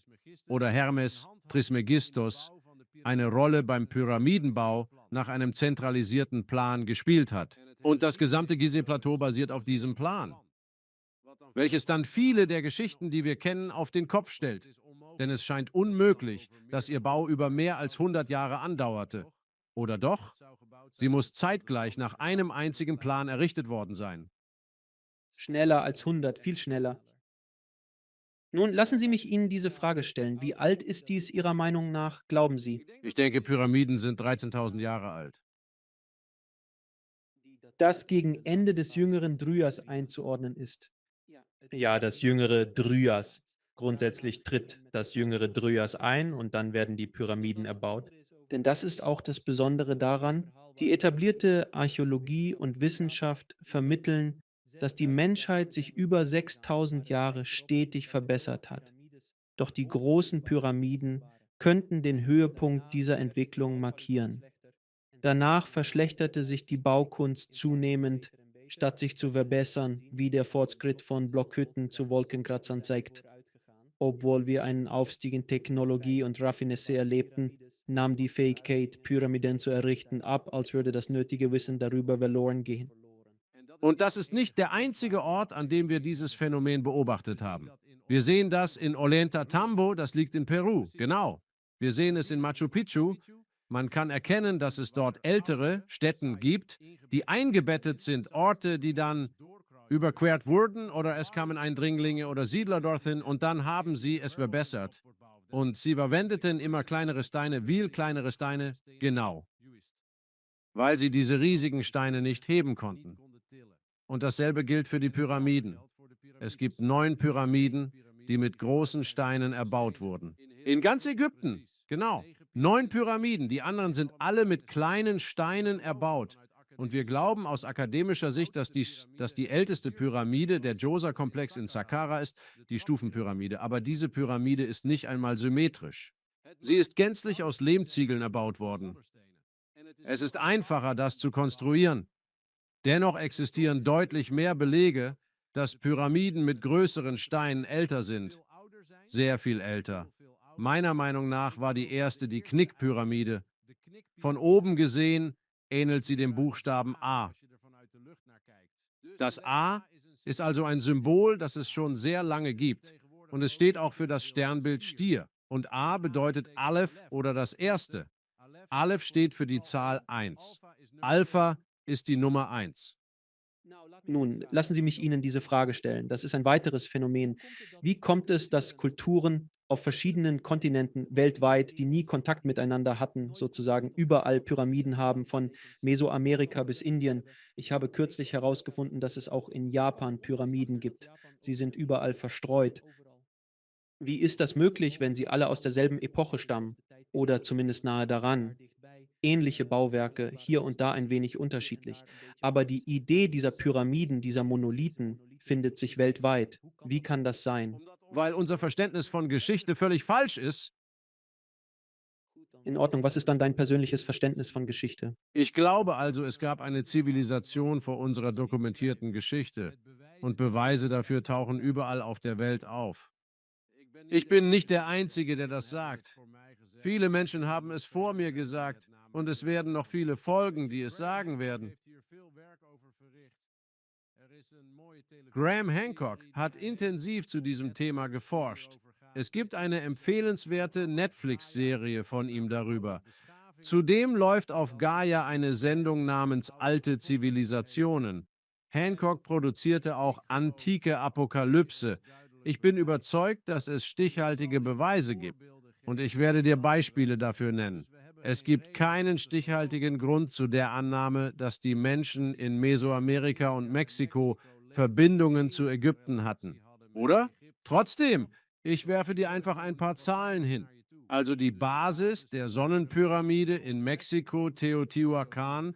oder Hermes Trismegistos eine Rolle beim Pyramidenbau nach einem zentralisierten Plan gespielt hat. Und das gesamte Gizeh-Plateau basiert auf diesem Plan, welches dann viele der Geschichten, die wir kennen, auf den Kopf stellt. Denn es scheint unmöglich, dass ihr Bau über mehr als 100 Jahre andauerte. Oder doch? Sie muss zeitgleich nach einem einzigen Plan errichtet worden sein. Schneller als 100, viel schneller. Nun lassen Sie mich Ihnen diese Frage stellen. Wie alt ist dies Ihrer Meinung nach, glauben Sie? Ich denke, Pyramiden sind 13.000 Jahre alt. Das gegen Ende des jüngeren Dryas einzuordnen ist. Ja, das jüngere Dryas. Grundsätzlich tritt das jüngere Dryas ein und dann werden die Pyramiden erbaut. Denn das ist auch das Besondere daran, die etablierte Archäologie und Wissenschaft vermitteln, dass die Menschheit sich über 6000 Jahre stetig verbessert hat. Doch die großen Pyramiden könnten den Höhepunkt dieser Entwicklung markieren. Danach verschlechterte sich die Baukunst zunehmend, statt sich zu verbessern, wie der Fortschritt von Blockhütten zu Wolkenkratzern zeigt. Obwohl wir einen Aufstieg in Technologie und Raffinesse erlebten, nahm die Fähigkeit, Pyramiden zu errichten, ab, als würde das nötige Wissen darüber verloren gehen. Und das ist nicht der einzige Ort, an dem wir dieses Phänomen beobachtet haben. Wir sehen das in Ollantaytambo, das liegt in Peru, genau. Wir sehen es in Machu Picchu. Man kann erkennen, dass es dort ältere Städten gibt, die eingebettet sind, Orte, die dann überquert wurden oder es kamen Eindringlinge oder Siedler dorthin und dann haben sie es verbessert. Und sie verwendeten immer kleinere Steine, viel kleinere Steine, genau, weil sie diese riesigen Steine nicht heben konnten. Und dasselbe gilt für die Pyramiden. Es gibt 9 Pyramiden, die mit großen Steinen erbaut wurden. In ganz Ägypten, genau. 9 Pyramiden, die anderen sind alle mit kleinen Steinen erbaut. Und wir glauben aus akademischer Sicht, dass die älteste Pyramide, der Djoser-Komplex in Saqqara ist, die Stufenpyramide. Aber diese Pyramide ist nicht einmal symmetrisch. Sie ist gänzlich aus Lehmziegeln erbaut worden. Es ist einfacher, das zu konstruieren. Dennoch existieren deutlich mehr Belege, dass Pyramiden mit größeren Steinen älter sind. Sehr viel älter. Meiner Meinung nach war die erste die Knickpyramide. Von oben gesehen ähnelt sie dem Buchstaben A. Das A ist also ein Symbol, das es schon sehr lange gibt. Und es steht auch für das Sternbild Stier. Und A bedeutet Aleph oder das Erste. Aleph steht für die Zahl 1. Alpha ist die Nummer 1. Nun, lassen Sie mich Ihnen diese Frage stellen. Das ist ein weiteres Phänomen. Wie kommt es, dass Kulturen auf verschiedenen Kontinenten weltweit, die nie Kontakt miteinander hatten, sozusagen überall Pyramiden haben, von Mesoamerika bis Indien? Ich habe kürzlich herausgefunden, dass es auch in Japan Pyramiden gibt. Sie sind überall verstreut. Wie ist das möglich, wenn sie alle aus derselben Epoche stammen? Oder zumindest nahe daran? Ähnliche Bauwerke, hier und da ein wenig unterschiedlich. Aber die Idee dieser Pyramiden, dieser Monolithen, findet sich weltweit. Wie kann das sein? Weil unser Verständnis von Geschichte völlig falsch ist. In Ordnung, was ist dann dein persönliches Verständnis von Geschichte? Ich glaube also, es gab eine Zivilisation vor unserer dokumentierten Geschichte. Und Beweise dafür tauchen überall auf der Welt auf. Ich bin nicht der Einzige, der das sagt. Viele Menschen haben es vor mir gesagt und es werden noch viele folgen, die es sagen werden. Graham Hancock hat intensiv zu diesem Thema geforscht. Es gibt eine empfehlenswerte Netflix-Serie von ihm darüber. Zudem läuft auf Gaia eine Sendung namens Alte Zivilisationen. Hancock produzierte auch Antike Apokalypse. Ich bin überzeugt, dass es stichhaltige Beweise gibt. Und ich werde dir Beispiele dafür nennen. Es gibt keinen stichhaltigen Grund zu der Annahme, dass die Menschen in Mesoamerika und Mexiko Verbindungen zu Ägypten hatten. Oder? Trotzdem, ich werfe dir einfach ein paar Zahlen hin. Also die Basis der Sonnenpyramide in Mexiko, Teotihuacan,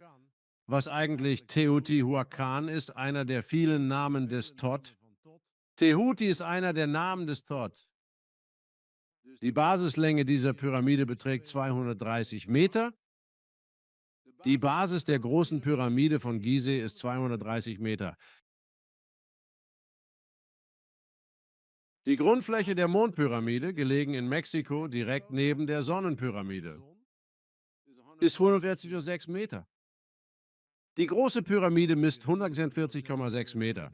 was eigentlich Teotihuacan ist, einer der vielen Namen des Tot. Tehuti ist einer der Namen des Tot. Die Basislänge dieser Pyramide beträgt 230 Meter. Die Basis der großen Pyramide von Gizeh ist 230 Meter. Die Grundfläche der Mondpyramide, gelegen in Mexiko direkt neben der Sonnenpyramide, ist 140,6 Meter. Die große Pyramide misst 146,6 Meter.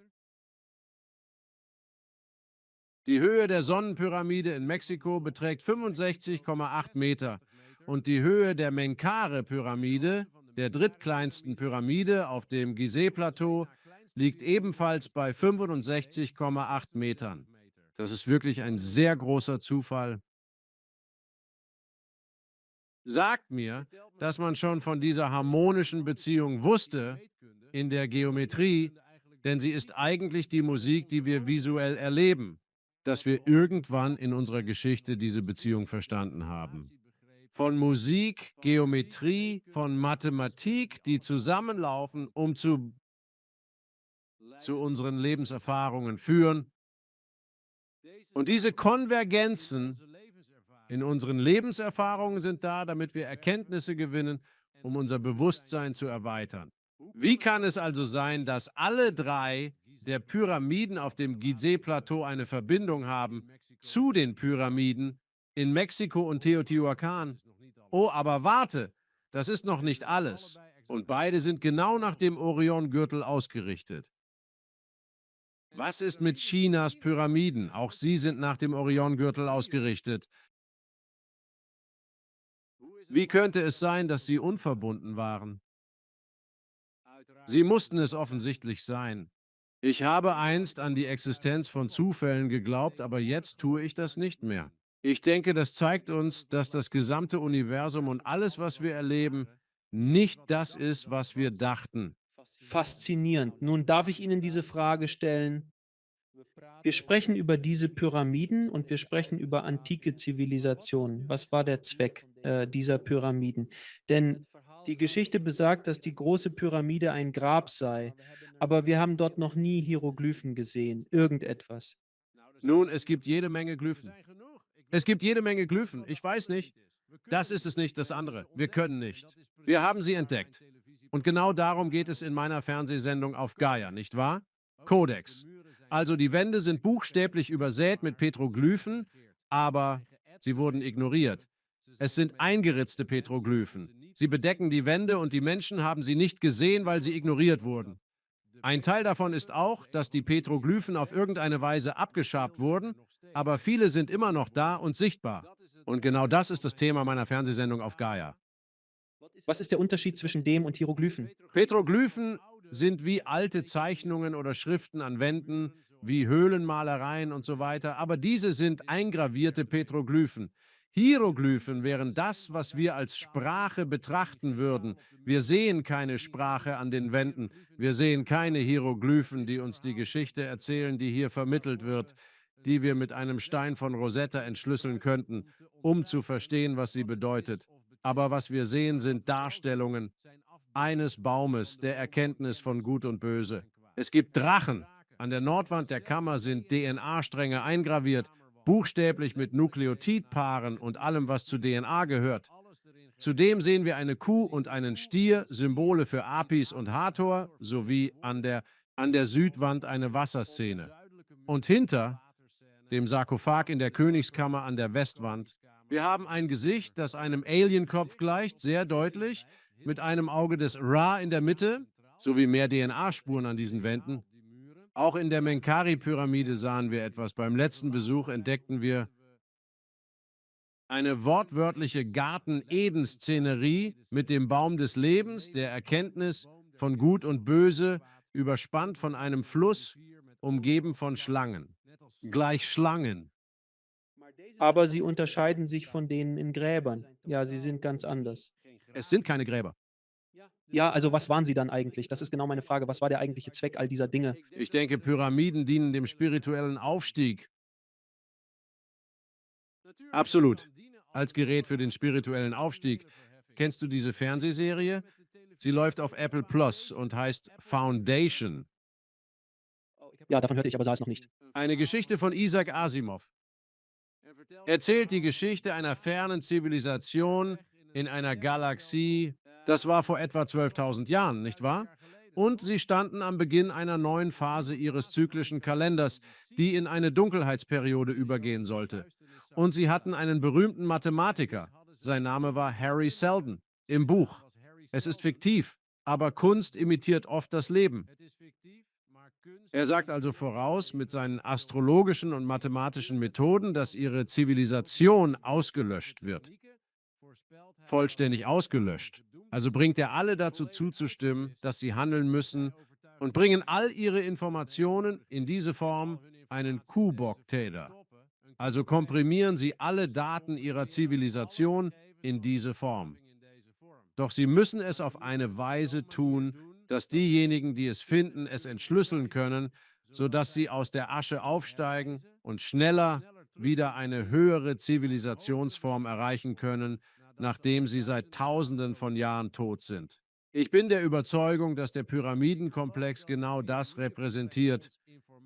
Die Höhe der Sonnenpyramide in Mexiko beträgt 65,8 Meter und die Höhe der Menkare-Pyramide, der drittkleinsten Pyramide auf dem Gizeh-Plateau, liegt ebenfalls bei 65,8 Metern. Das ist wirklich ein sehr großer Zufall. Sagt mir, dass man schon von dieser harmonischen Beziehung wusste in der Geometrie, denn sie ist eigentlich die Musik, die wir visuell erleben, dass wir irgendwann in unserer Geschichte diese Beziehung verstanden haben. Von Musik, Geometrie, von Mathematik, die zusammenlaufen, um zu unseren Lebenserfahrungen führen. Und diese Konvergenzen in unseren Lebenserfahrungen sind da, damit wir Erkenntnisse gewinnen, um unser Bewusstsein zu erweitern. Wie kann es also sein, dass alle drei der Pyramiden auf dem Gizeh-Plateau eine Verbindung haben zu den Pyramiden in Mexiko und Teotihuacan? Oh, aber warte, das ist noch nicht alles. Und beide sind genau nach dem Orion-Gürtel ausgerichtet. Was ist mit Chinas Pyramiden? Auch sie sind nach dem Orion-Gürtel ausgerichtet. Wie könnte es sein, dass sie unverbunden waren? Sie mussten es offensichtlich sein. Ich habe einst an die Existenz von Zufällen geglaubt, aber jetzt tue ich das nicht mehr. Ich denke, das zeigt uns, dass das gesamte Universum und alles, was wir erleben, nicht das ist, was wir dachten. Faszinierend. Nun darf ich Ihnen diese Frage stellen. Wir sprechen über diese Pyramiden und wir sprechen über antike Zivilisationen. Was war der Zweck dieser Pyramiden? Denn die Geschichte besagt, dass die große Pyramide ein Grab sei, aber wir haben dort noch nie Hieroglyphen gesehen, irgendetwas. Nun, es gibt jede Menge Glyphen. Es gibt jede Menge Glyphen. Ich weiß nicht. Das ist es nicht, das andere. Wir können nicht. Wir haben sie entdeckt. Und genau darum geht es in meiner Fernsehsendung auf Gaia, nicht wahr? Codex. Also die Wände sind buchstäblich übersät mit Petroglyphen, aber sie wurden ignoriert. Es sind eingeritzte Petroglyphen. Sie bedecken die Wände und die Menschen haben sie nicht gesehen, weil sie ignoriert wurden. Ein Teil davon ist auch, dass die Petroglyphen auf irgendeine Weise abgeschabt wurden, aber viele sind immer noch da und sichtbar. Und genau das ist das Thema meiner Fernsehsendung auf Gaia. Was ist der Unterschied zwischen dem und Hieroglyphen? Petroglyphen sind wie alte Zeichnungen oder Schriften an Wänden, wie Höhlenmalereien und so weiter, aber diese sind eingravierte Petroglyphen. Hieroglyphen wären das, was wir als Sprache betrachten würden. Wir sehen keine Sprache an den Wänden. Wir sehen keine Hieroglyphen, die uns die Geschichte erzählen, die hier vermittelt wird, die wir mit einem Stein von Rosetta entschlüsseln könnten, um zu verstehen, was sie bedeutet. Aber was wir sehen, sind Darstellungen eines Baumes der Erkenntnis von Gut und Böse. Es gibt Drachen. An der Nordwand der Kammer sind DNA-Stränge eingraviert, buchstäblich mit Nukleotidpaaren und allem, was zu DNA gehört. Zudem sehen wir eine Kuh und einen Stier, Symbole für Apis und Hathor, sowie an der Südwand eine Wasserszene. Und hinter dem Sarkophag in der Königskammer an der Westwand, wir haben ein Gesicht, das einem Alienkopf gleicht, sehr deutlich, mit einem Auge des Ra in der Mitte, sowie mehr DNA-Spuren an diesen Wänden. Auch in der Menkari-Pyramide sahen wir etwas. Beim letzten Besuch entdeckten wir eine wortwörtliche Garten-Eden-Szenerie mit dem Baum des Lebens, der Erkenntnis von Gut und Böse, überspannt von einem Fluss, umgeben von Schlangen. Gleich Schlangen. Aber sie unterscheiden sich von denen in Gräbern. Ja, sie sind ganz anders. Es sind keine Gräber. Ja, also was waren sie dann eigentlich? Das ist genau meine Frage. Was war der eigentliche Zweck all dieser Dinge? Ich denke, Pyramiden dienen dem spirituellen Aufstieg. Absolut. Als Gerät für den spirituellen Aufstieg. Kennst du diese Fernsehserie? Sie läuft auf Apple Plus und heißt Foundation. Ja, davon hörte ich, aber sah es noch nicht. Eine Geschichte von Isaac Asimov. Erzählt die Geschichte einer fernen Zivilisation in einer Galaxie. Das war vor etwa 12.000 Jahren, nicht wahr? Und sie standen am Beginn einer neuen Phase ihres zyklischen Kalenders, die in eine Dunkelheitsperiode übergehen sollte. Und sie hatten einen berühmten Mathematiker. Sein Name war Harry Seldon. Im Buch. Es ist fiktiv, aber Kunst imitiert oft das Leben. Er sagt also voraus mit seinen astrologischen und mathematischen Methoden, dass ihre Zivilisation ausgelöscht wird. Vollständig ausgelöscht. Also bringt er alle dazu zuzustimmen, dass sie handeln müssen und bringen all ihre Informationen in diese Form, einen Kubok-Täter. Also komprimieren sie alle Daten ihrer Zivilisation in diese Form. Doch sie müssen es auf eine Weise tun, dass diejenigen, die es finden, es entschlüsseln können, sodass sie aus der Asche aufsteigen und schneller wieder eine höhere Zivilisationsform erreichen können, nachdem sie seit Tausenden von Jahren tot sind. Ich bin der Überzeugung, dass der Pyramidenkomplex genau das repräsentiert.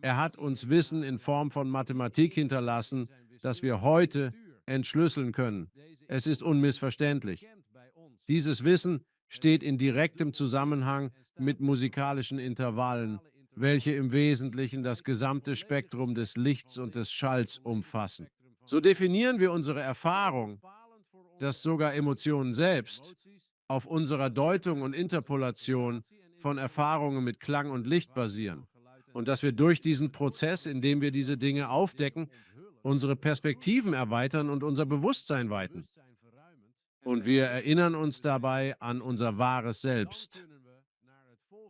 Er hat uns Wissen in Form von Mathematik hinterlassen, das wir heute entschlüsseln können. Es ist unmissverständlich. Dieses Wissen steht in direktem Zusammenhang mit musikalischen Intervallen, welche im Wesentlichen das gesamte Spektrum des Lichts und des Schalls umfassen. So definieren wir unsere Erfahrung, dass sogar Emotionen selbst, auf unserer Deutung und Interpolation von Erfahrungen mit Klang und Licht basieren. Und dass wir durch diesen Prozess, in dem wir diese Dinge aufdecken, unsere Perspektiven erweitern und unser Bewusstsein weiten. Und wir erinnern uns dabei an unser wahres Selbst.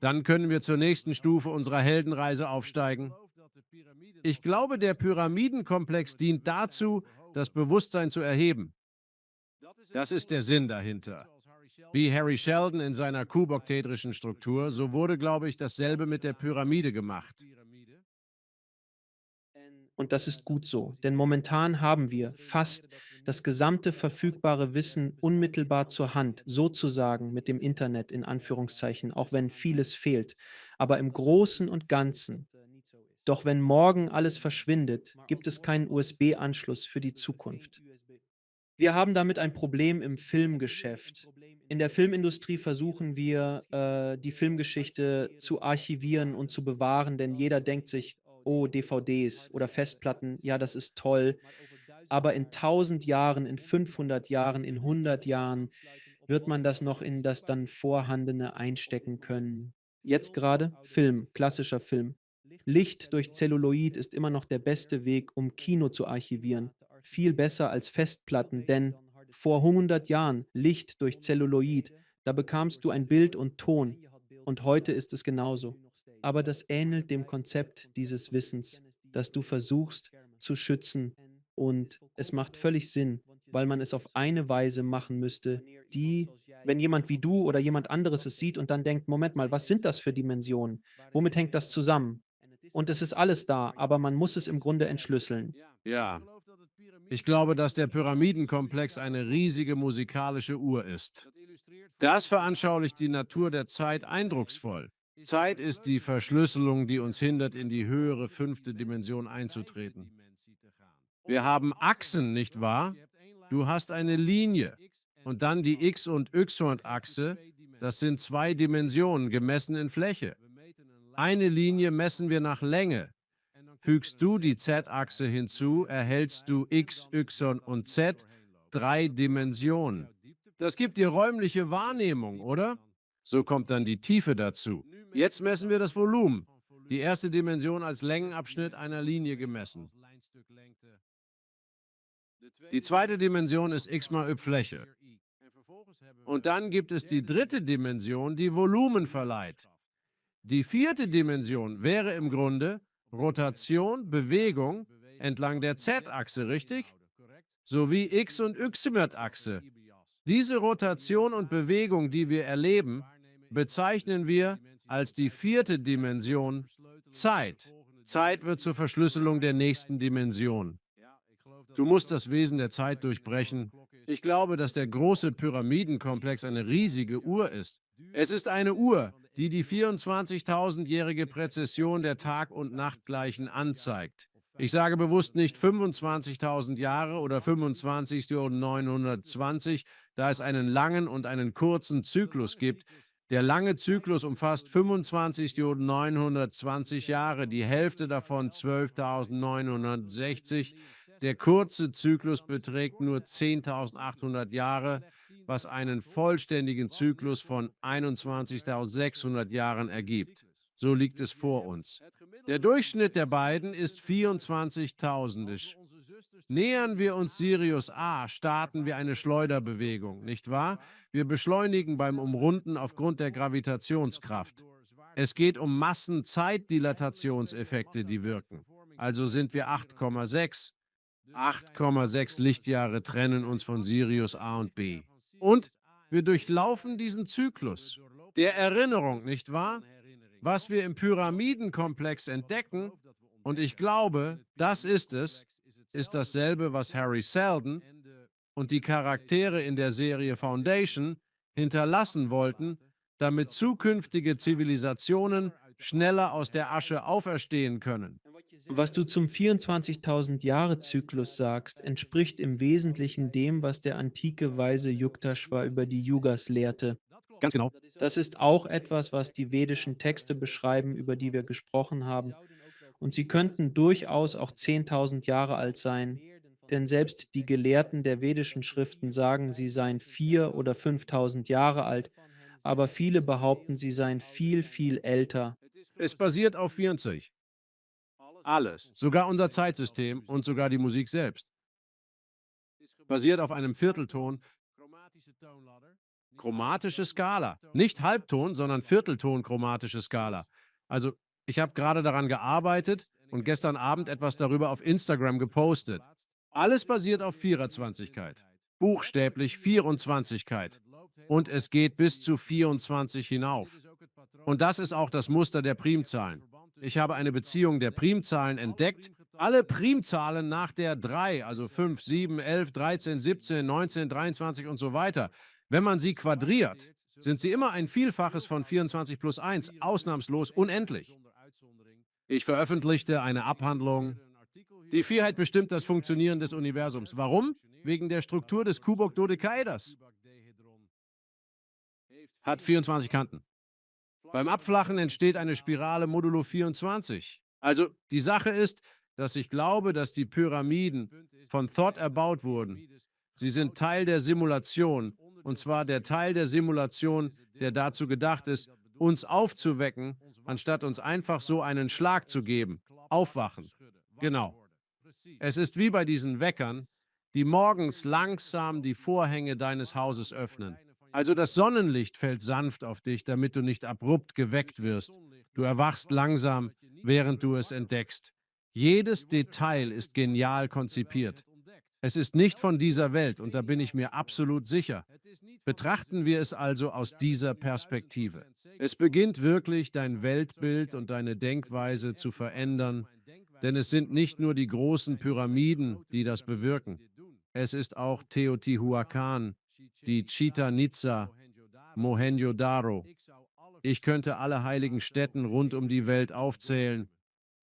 Dann können wir zur nächsten Stufe unserer Heldenreise aufsteigen. Ich glaube, der Pyramidenkomplex dient dazu, das Bewusstsein zu erheben. Das ist der Sinn dahinter. Wie Harry Sheldon in seiner kuboktetrischen Struktur, so wurde, glaube ich, dasselbe mit der Pyramide gemacht. Und das ist gut so, denn momentan haben wir fast das gesamte verfügbare Wissen unmittelbar zur Hand, sozusagen mit dem Internet in Anführungszeichen, auch wenn vieles fehlt. Aber im Großen und Ganzen, doch wenn morgen alles verschwindet, gibt es keinen USB-Anschluss für die Zukunft. Wir haben damit ein Problem im Filmgeschäft. In der Filmindustrie versuchen wir, die Filmgeschichte zu archivieren und zu bewahren, denn jeder denkt sich, oh, DVDs oder Festplatten, ja, das ist toll. Aber in 1.000 Jahren, in 500 Jahren, in 100 Jahren wird man das noch in das dann Vorhandene einstecken können. Jetzt gerade Film, klassischer Film. Licht durch Zelluloid ist immer noch der beste Weg, um Kino zu archivieren. Viel besser als Festplatten, denn vor 100 Jahren Licht durch Zelluloid, da bekamst du ein Bild und Ton. Und heute ist es genauso. Aber das ähnelt dem Konzept dieses Wissens, das du versuchst zu schützen. Und es macht völlig Sinn, weil man es auf eine Weise machen müsste, die, wenn jemand wie du oder jemand anderes es sieht und dann denkt, Moment mal, was sind das für Dimensionen? Womit hängt das zusammen? Und es ist alles da, aber man muss es im Grunde entschlüsseln. Ja, ich glaube, dass der Pyramidenkomplex eine riesige musikalische Uhr ist. Das veranschaulicht die Natur der Zeit eindrucksvoll. Zeit ist die Verschlüsselung, die uns hindert, in die höhere fünfte Dimension einzutreten. Wir haben Achsen, nicht wahr? Du hast eine Linie und dann die X- und Y-Achse. Das sind zwei Dimensionen gemessen in Fläche. Eine Linie messen wir nach Länge. Fügst du die Z-Achse hinzu, erhältst du X, Y und Z, drei Dimensionen. Das gibt dir räumliche Wahrnehmung, oder? So kommt dann die Tiefe dazu. Jetzt messen wir das Volumen. Die erste Dimension als Längenabschnitt einer Linie gemessen. Die zweite Dimension ist x mal y Fläche. Und dann gibt es die dritte Dimension, die Volumen verleiht. Die vierte Dimension wäre im Grunde Rotation, Bewegung entlang der Z-Achse, richtig? Sowie X- und Y-Achse. Diese Rotation und Bewegung, die wir erleben, bezeichnen wir als die vierte Dimension Zeit. Zeit wird zur Verschlüsselung der nächsten Dimension. Du musst das Wesen der Zeit durchbrechen. Ich glaube, dass der große Pyramidenkomplex eine riesige Uhr ist. Es ist eine Uhr, die die 24.000-jährige Präzession der Tag- und Nachtgleichen anzeigt. Ich sage bewusst nicht 25.000 Jahre oder 25. und 920, da es einen langen und einen kurzen Zyklus gibt. Der lange Zyklus umfasst 25 und 920 Jahre, die Hälfte davon 12.960. Der kurze Zyklus beträgt nur 10.800 Jahre, was einen vollständigen Zyklus von 21.600 Jahren ergibt. So liegt es vor uns. Der Durchschnitt der beiden ist 24.000. Nähern wir uns Sirius A, starten wir eine Schleuderbewegung, nicht wahr? Wir beschleunigen beim Umrunden aufgrund der Gravitationskraft. Es geht um Massenzeitdilatationseffekte, die wirken. Also sind wir 8,6. 8,6 Lichtjahre trennen uns von Sirius A und B. Und wir durchlaufen diesen Zyklus der Erinnerung, nicht wahr? Was wir im Pyramidenkomplex entdecken, und ich glaube, das ist es, ist dasselbe, was Harry Seldon und die Charaktere in der Serie Foundation hinterlassen wollten, damit zukünftige Zivilisationen schneller aus der Asche auferstehen können. Was du zum 24.000 Jahre Zyklus sagst, entspricht im Wesentlichen dem, was der antike Weise Yukteswar über die Yugas lehrte. Ganz genau. Das ist auch etwas, was die vedischen Texte beschreiben, über die wir gesprochen haben. Und sie könnten durchaus auch 10.000 Jahre alt sein, denn selbst die Gelehrten der vedischen Schriften sagen, sie seien 4.000 oder 5.000 Jahre alt, aber viele behaupten, sie seien viel, viel älter. Es basiert auf 24. Alles, sogar unser Zeitsystem und sogar die Musik selbst, basiert auf einem Viertelton, chromatische Skala. Nicht Halbton, sondern Viertelton chromatische Skala. Also, ich habe gerade daran gearbeitet und gestern Abend etwas darüber auf Instagram gepostet. Alles basiert auf Viererzwanzigkeit. Buchstäblich 24. Und es geht bis zu 24 hinauf. Und das ist auch das Muster der Primzahlen. Ich habe eine Beziehung der Primzahlen entdeckt. Alle Primzahlen nach der 3, also 5, 7, 11, 13, 17, 19, 23 und so weiter, wenn man sie quadriert, sind sie immer ein Vielfaches von 24 plus 1, ausnahmslos unendlich. Ich veröffentlichte eine Abhandlung. Die Vierheit bestimmt das Funktionieren des Universums. Warum? Wegen der Struktur des Kubok-Dodekaeders. Hat 24 Kanten. Beim Abflachen entsteht eine Spirale modulo 24. Also die Sache ist, dass ich glaube, dass die Pyramiden von Thoth erbaut wurden. Sie sind Teil der Simulation, und zwar der Teil der Simulation, der dazu gedacht ist, uns aufzuwecken, anstatt uns einfach so einen Schlag zu geben. Aufwachen. Genau. Es ist wie bei diesen Weckern, die morgens langsam die Vorhänge deines Hauses öffnen. Also das Sonnenlicht fällt sanft auf dich, damit du nicht abrupt geweckt wirst. Du erwachst langsam, während du es entdeckst. Jedes Detail ist genial konzipiert. Es ist nicht von dieser Welt und da bin ich mir absolut sicher. Betrachten wir es also aus dieser Perspektive. Es beginnt wirklich, dein Weltbild und deine Denkweise zu verändern, denn es sind nicht nur die großen Pyramiden, die das bewirken. Es ist auch Teotihuacan, die Chichen Itza, Mohenjo-Daro. Ich könnte alle heiligen Stätten rund um die Welt aufzählen.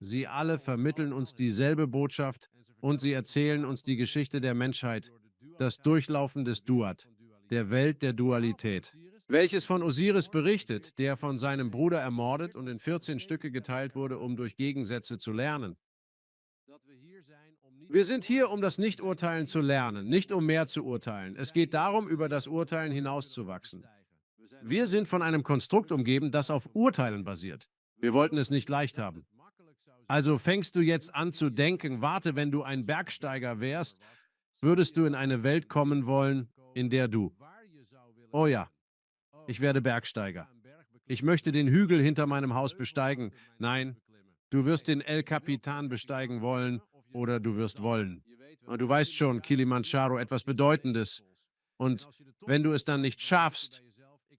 Sie alle vermitteln uns dieselbe Botschaft und sie erzählen uns die Geschichte der Menschheit, das Durchlaufen des Duat, der Welt der Dualität, welches von Osiris berichtet, der von seinem Bruder ermordet und in 14 Stücke geteilt wurde, um durch Gegensätze zu lernen. Wir sind hier, um das Nichturteilen zu lernen, nicht um mehr zu urteilen. Es geht darum, über das Urteilen hinauszuwachsen. Wir sind von einem Konstrukt umgeben, das auf Urteilen basiert. Wir wollten es nicht leicht haben. Also fängst du jetzt an zu denken, warte, wenn du ein Bergsteiger wärst, würdest du in eine Welt kommen wollen, in der du, oh ja, ich werde Bergsteiger. Ich möchte den Hügel hinter meinem Haus besteigen. Nein, du wirst den El Capitan besteigen wollen oder du wirst wollen. Und du weißt schon, Kilimanjaro, etwas Bedeutendes. Und wenn du es dann nicht schaffst,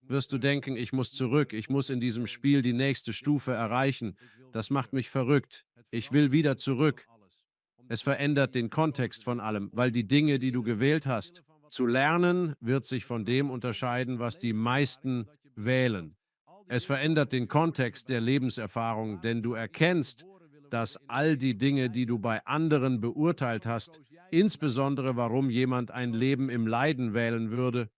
wirst du denken, ich muss zurück, ich muss in diesem Spiel die nächste Stufe erreichen. Das macht mich verrückt. Ich will wieder zurück. Es verändert den Kontext von allem, weil die Dinge, die du gewählt hast, zu lernen, wird sich von dem unterscheiden, was die meisten wählen. Es verändert den Kontext der Lebenserfahrung, denn du erkennst, dass all die Dinge, die du bei anderen beurteilt hast, insbesondere warum jemand ein Leben im Leiden wählen würde.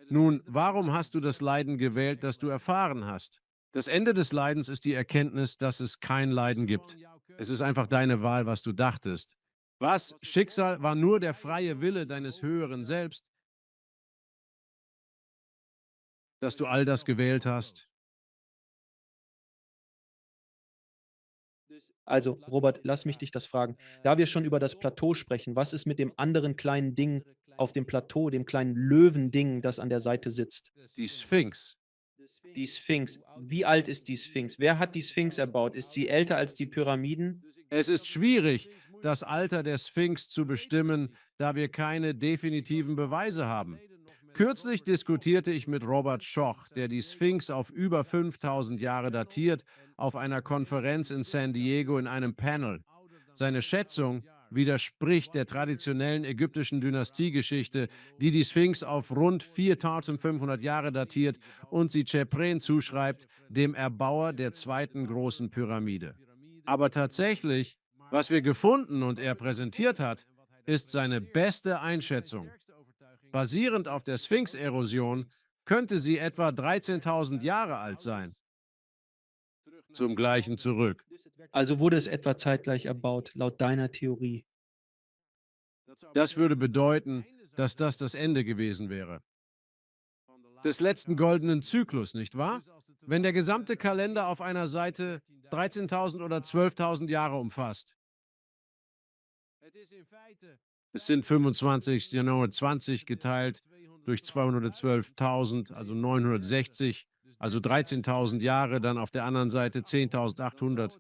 Nun, warum hast du das Leiden gewählt, das du erfahren hast? Das Ende des Leidens ist die Erkenntnis, dass es kein Leiden gibt. Es ist einfach deine Wahl, was du dachtest. Was? Schicksal war nur der freie Wille deines höheren Selbst, dass du all das gewählt hast. Also, Robert, lass mich dich das fragen. Da wir schon über das Plateau sprechen, was ist mit dem anderen kleinen Ding auf dem Plateau, dem kleinen Löwending, das an der Seite sitzt? Die Sphinx. Die Sphinx. Wie alt ist die Sphinx? Wer hat die Sphinx erbaut? Ist sie älter als die Pyramiden? Es ist schwierig, das Alter der Sphinx zu bestimmen, da wir keine definitiven Beweise haben. Kürzlich diskutierte ich mit Robert Schoch, der die Sphinx auf über 5000 Jahre datiert, auf einer Konferenz in San Diego in einem Panel. Seine Schätzung widerspricht der traditionellen ägyptischen Dynastiegeschichte, die die Sphinx auf rund 4500 Jahre datiert und sie Chephren zuschreibt, dem Erbauer der zweiten großen Pyramide. Aber tatsächlich, was wir gefunden und er präsentiert hat, ist seine beste Einschätzung. Basierend auf der Sphinx-Erosion könnte sie etwa 13.000 Jahre alt sein. Zum Gleichen zurück. Also wurde es etwa zeitgleich erbaut, laut deiner Theorie. Das würde bedeuten, dass das das Ende gewesen wäre. Des letzten goldenen Zyklus, nicht wahr? Wenn der gesamte Kalender auf einer Seite 13.000 oder 12.000 Jahre umfasst. Es sind 25, 20 geteilt durch 212.000, also 960, also 13.000 Jahre, dann auf der anderen Seite 10.800.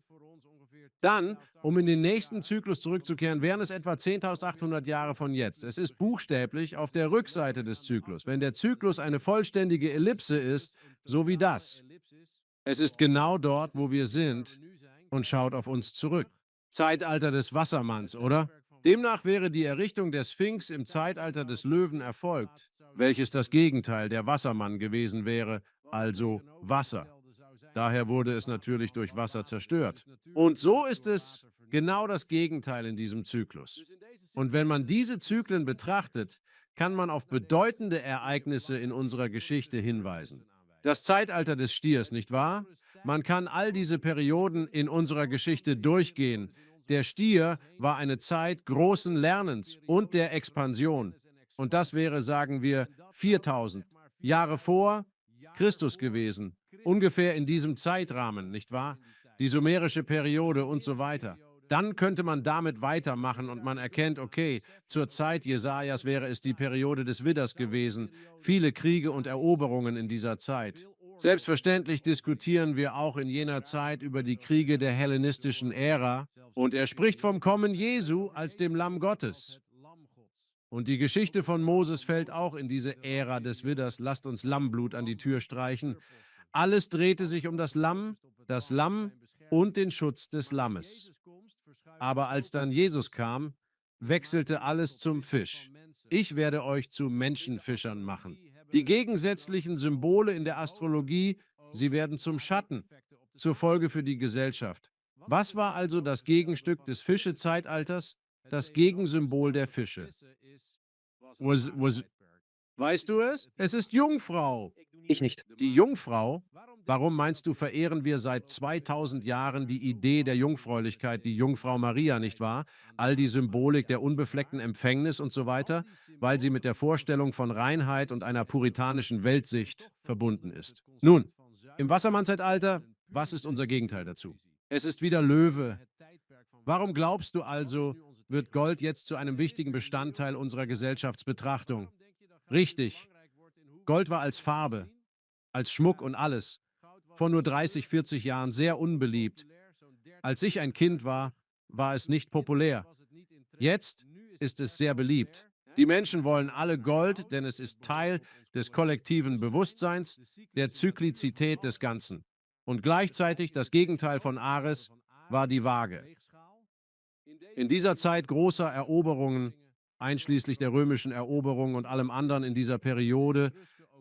Dann, um in den nächsten Zyklus zurückzukehren, wären es etwa 10.800 Jahre von jetzt. Es ist buchstäblich auf der Rückseite des Zyklus, wenn der Zyklus eine vollständige Ellipse ist, so wie das. Es ist genau dort, wo wir sind und schaut auf uns zurück. Zeitalter des Wassermanns, oder? Demnach wäre die Errichtung der Sphinx im Zeitalter des Löwen erfolgt, welches das Gegenteil der Wassermann gewesen wäre, also Wasser. Daher wurde es natürlich durch Wasser zerstört. Und so ist es genau das Gegenteil in diesem Zyklus. Und wenn man diese Zyklen betrachtet, kann man auf bedeutende Ereignisse in unserer Geschichte hinweisen. Das Zeitalter des Stiers, nicht wahr? Man kann all diese Perioden in unserer Geschichte durchgehen. Der Stier war eine Zeit großen Lernens und der Expansion. Und das wäre, sagen wir, 4000 Jahre vor Christus gewesen. Ungefähr in diesem Zeitrahmen, nicht wahr? Die sumerische Periode und so weiter. Dann könnte man damit weitermachen und man erkennt, okay, zur Zeit Jesajas wäre es die Periode des Widders gewesen. Viele Kriege und Eroberungen in dieser Zeit. Selbstverständlich diskutieren wir auch in jener Zeit über die Kriege der hellenistischen Ära und er spricht vom Kommen Jesu als dem Lamm Gottes. Und die Geschichte von Moses fällt auch in diese Ära des Widders. Lasst uns Lammblut an die Tür streichen. Alles drehte sich um das Lamm und den Schutz des Lammes. Aber als dann Jesus kam, wechselte alles zum Fisch. Ich werde euch zu Menschenfischern machen. Die gegensätzlichen Symbole in der Astrologie, sie werden zum Schatten, zur Folge für die Gesellschaft. Was war also das Gegenstück des Fischezeitalters? Das Gegensymbol der Fische. Weißt du es? Es ist Jungfrau. Ich nicht. Die Jungfrau? Warum meinst du, verehren wir seit 2000 Jahren die Idee der Jungfräulichkeit, die Jungfrau Maria, nicht wahr? All die Symbolik der unbefleckten Empfängnis und so weiter, weil sie mit der Vorstellung von Reinheit und einer puritanischen Weltsicht verbunden ist. Nun, im Wassermannzeitalter, was ist unser Gegenteil dazu? Es ist wieder Löwe. Warum glaubst du also, wird Gold jetzt zu einem wichtigen Bestandteil unserer Gesellschaftsbetrachtung? Richtig. Gold war als Farbe, als Schmuck und alles vor nur 30, 40 Jahren sehr unbeliebt. Als ich ein Kind war, war es nicht populär. Jetzt ist es sehr beliebt. Die Menschen wollen alle Gold, denn es ist Teil des kollektiven Bewusstseins, der Zyklizität des Ganzen. Und gleichzeitig das Gegenteil von Ares war die Waage. In dieser Zeit großer Eroberungen, einschließlich der römischen Eroberung und allem anderen in dieser Periode,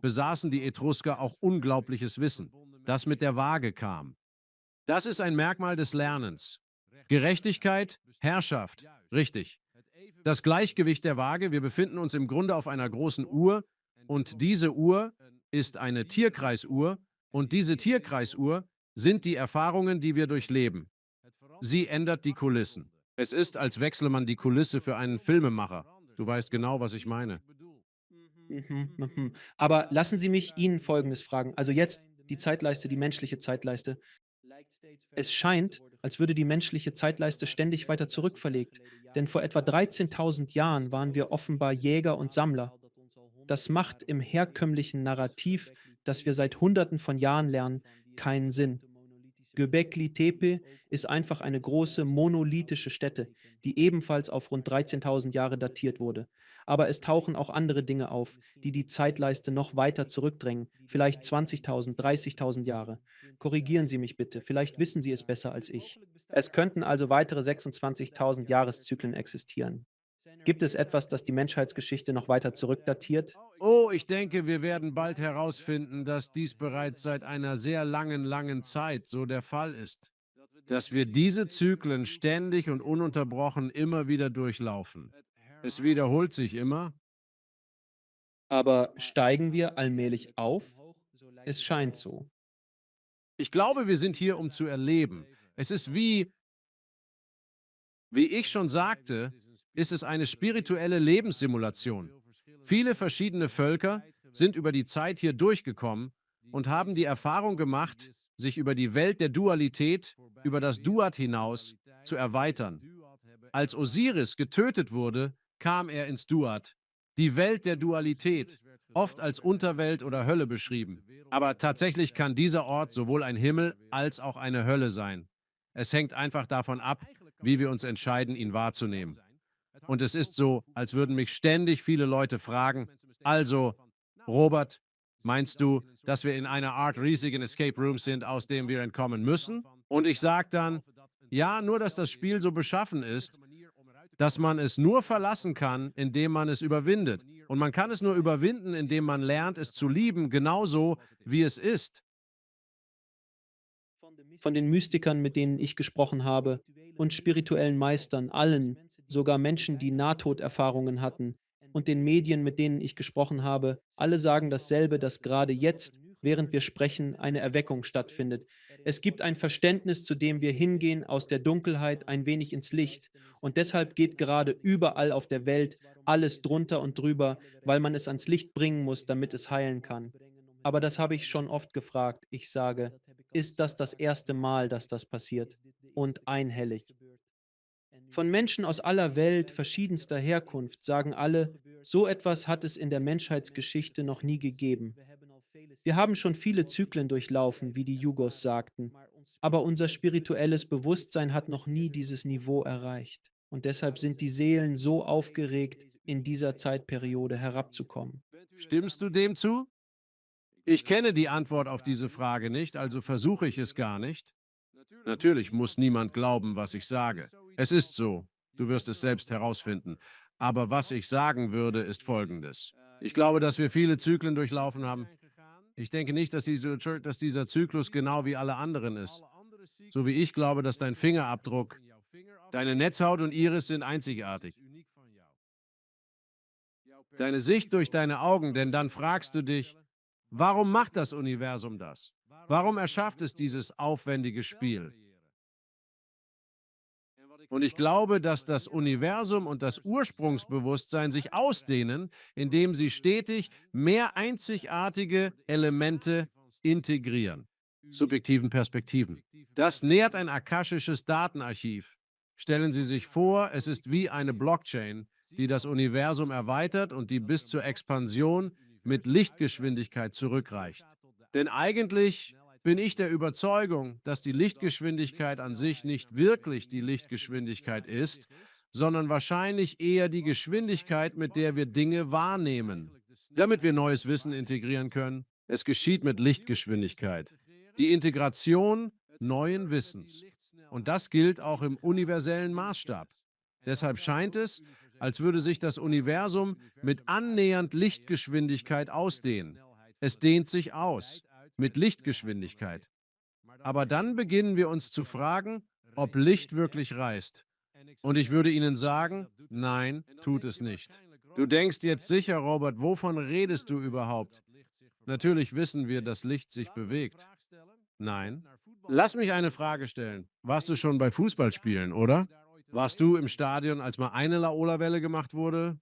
besaßen die Etrusker auch unglaubliches Wissen, das mit der Waage kam. Das ist ein Merkmal des Lernens. Gerechtigkeit, Herrschaft, richtig. Das Gleichgewicht der Waage, wir befinden uns im Grunde auf einer großen Uhr und diese Uhr ist eine Tierkreisuhr und diese Tierkreisuhr sind die Erfahrungen, die wir durchleben. Sie ändert die Kulissen. Es ist, als wechsle man die Kulisse für einen Filmemacher. Du weißt genau, was ich meine. Aber lassen Sie mich Ihnen Folgendes fragen. Also jetzt die Zeitleiste, die menschliche Zeitleiste. Es scheint, als würde die menschliche Zeitleiste ständig weiter zurückverlegt. Denn vor etwa 13.000 Jahren waren wir offenbar Jäger und Sammler. Das macht im herkömmlichen Narrativ das wir seit Hunderten von Jahren lernen, keinen Sinn. Göbekli Tepe ist einfach eine große monolithische Stätte, die ebenfalls auf rund 13.000 Jahre datiert wurde. Aber es tauchen auch andere Dinge auf, die die Zeitleiste noch weiter zurückdrängen, vielleicht 20.000, 30.000 Jahre. Korrigieren Sie mich bitte, vielleicht wissen Sie es besser als ich. Es könnten also weitere 26.000 Jahreszyklen existieren. Gibt es etwas, das die Menschheitsgeschichte noch weiter zurückdatiert? Oh, ich denke, wir werden bald herausfinden, dass dies bereits seit einer sehr langen Zeit so der Fall ist. Dass wir diese Zyklen ständig und ununterbrochen immer wieder durchlaufen. Es wiederholt sich immer. Aber steigen wir allmählich auf? Es scheint so. Ich glaube, wir sind hier, um zu erleben. Es ist wie ich schon sagte, ist es eine spirituelle Lebenssimulation. Viele verschiedene Völker sind über die Zeit hier durchgekommen und haben die Erfahrung gemacht, sich über die Welt der Dualität, über das Duat hinaus zu erweitern. Als Osiris getötet wurde, kam er ins Duat, die Welt der Dualität, oft als Unterwelt oder Hölle beschrieben. Aber tatsächlich kann dieser Ort sowohl ein Himmel als auch eine Hölle sein. Es hängt einfach davon ab, wie wir uns entscheiden, ihn wahrzunehmen. Und es ist so, als würden mich ständig viele Leute fragen, also, Robert, meinst du, dass wir in einer Art riesigen Escape Room sind, aus dem wir entkommen müssen? Und ich sage dann, ja, nur dass das Spiel so beschaffen ist, dass man es nur verlassen kann, indem man es überwindet. Und man kann es nur überwinden, indem man lernt, es zu lieben, genauso wie es ist. Von den Mystikern, mit denen ich gesprochen habe, und spirituellen Meistern, allen, sogar Menschen, die Nahtoderfahrungen hatten, und den Medien, mit denen ich gesprochen habe, alle sagen dasselbe, dass gerade jetzt, während wir sprechen, eine Erweckung stattfindet. Es gibt ein Verständnis, zu dem wir hingehen, aus der Dunkelheit ein wenig ins Licht. Und deshalb geht gerade überall auf der Welt alles drunter und drüber, weil man es ans Licht bringen muss, damit es heilen kann. Aber das habe ich schon oft gefragt. Ich sage, ist das erste Mal, dass das passiert? Und einhellig. Von Menschen aus aller Welt, verschiedenster Herkunft, sagen alle, so etwas hat es in der Menschheitsgeschichte noch nie gegeben. Wir haben schon viele Zyklen durchlaufen, wie die Jugos sagten, aber unser spirituelles Bewusstsein hat noch nie dieses Niveau erreicht. Und deshalb sind die Seelen so aufgeregt, in dieser Zeitperiode herabzukommen. Stimmst du dem zu? Ich kenne die Antwort auf diese Frage nicht, also versuche ich es gar nicht. Natürlich muss niemand glauben, was ich sage. Es ist so. Du wirst es selbst herausfinden. Aber was ich sagen würde, ist Folgendes. Ich glaube, dass wir viele Zyklen durchlaufen haben. Ich denke nicht, dass dieser Zyklus genau wie alle anderen ist. So wie ich glaube, dass dein Fingerabdruck, deine Netzhaut und Iris sind einzigartig. Deine Sicht durch deine Augen, denn dann fragst du dich, warum macht das Universum das? Warum erschafft es dieses aufwendige Spiel? Und ich glaube, dass das Universum und das Ursprungsbewusstsein sich ausdehnen, indem sie stetig mehr einzigartige Elemente integrieren. Subjektiven Perspektiven. Das nährt ein akashisches Datenarchiv. Stellen Sie sich vor, es ist wie eine Blockchain, die das Universum erweitert und die bis zur Expansion mit Lichtgeschwindigkeit zurückreicht. Denn eigentlich bin ich der Überzeugung, dass die Lichtgeschwindigkeit an sich nicht wirklich die Lichtgeschwindigkeit ist, sondern wahrscheinlich eher die Geschwindigkeit, mit der wir Dinge wahrnehmen. Damit wir neues Wissen integrieren können, es geschieht mit Lichtgeschwindigkeit. Die Integration neuen Wissens. Und das gilt auch im universellen Maßstab. Deshalb scheint es, als würde sich das Universum mit annähernd Lichtgeschwindigkeit ausdehnen. Es dehnt sich aus mit Lichtgeschwindigkeit. Aber dann beginnen wir uns zu fragen, ob Licht wirklich reist. Und ich würde Ihnen sagen, nein, tut es nicht. Du denkst jetzt sicher, Robert, wovon redest du überhaupt? Natürlich wissen wir, dass Licht sich bewegt. Nein. Lass mich eine Frage stellen. Warst du schon bei Fußballspielen, oder? Warst du im Stadion, als mal eine Laola-Welle gemacht wurde?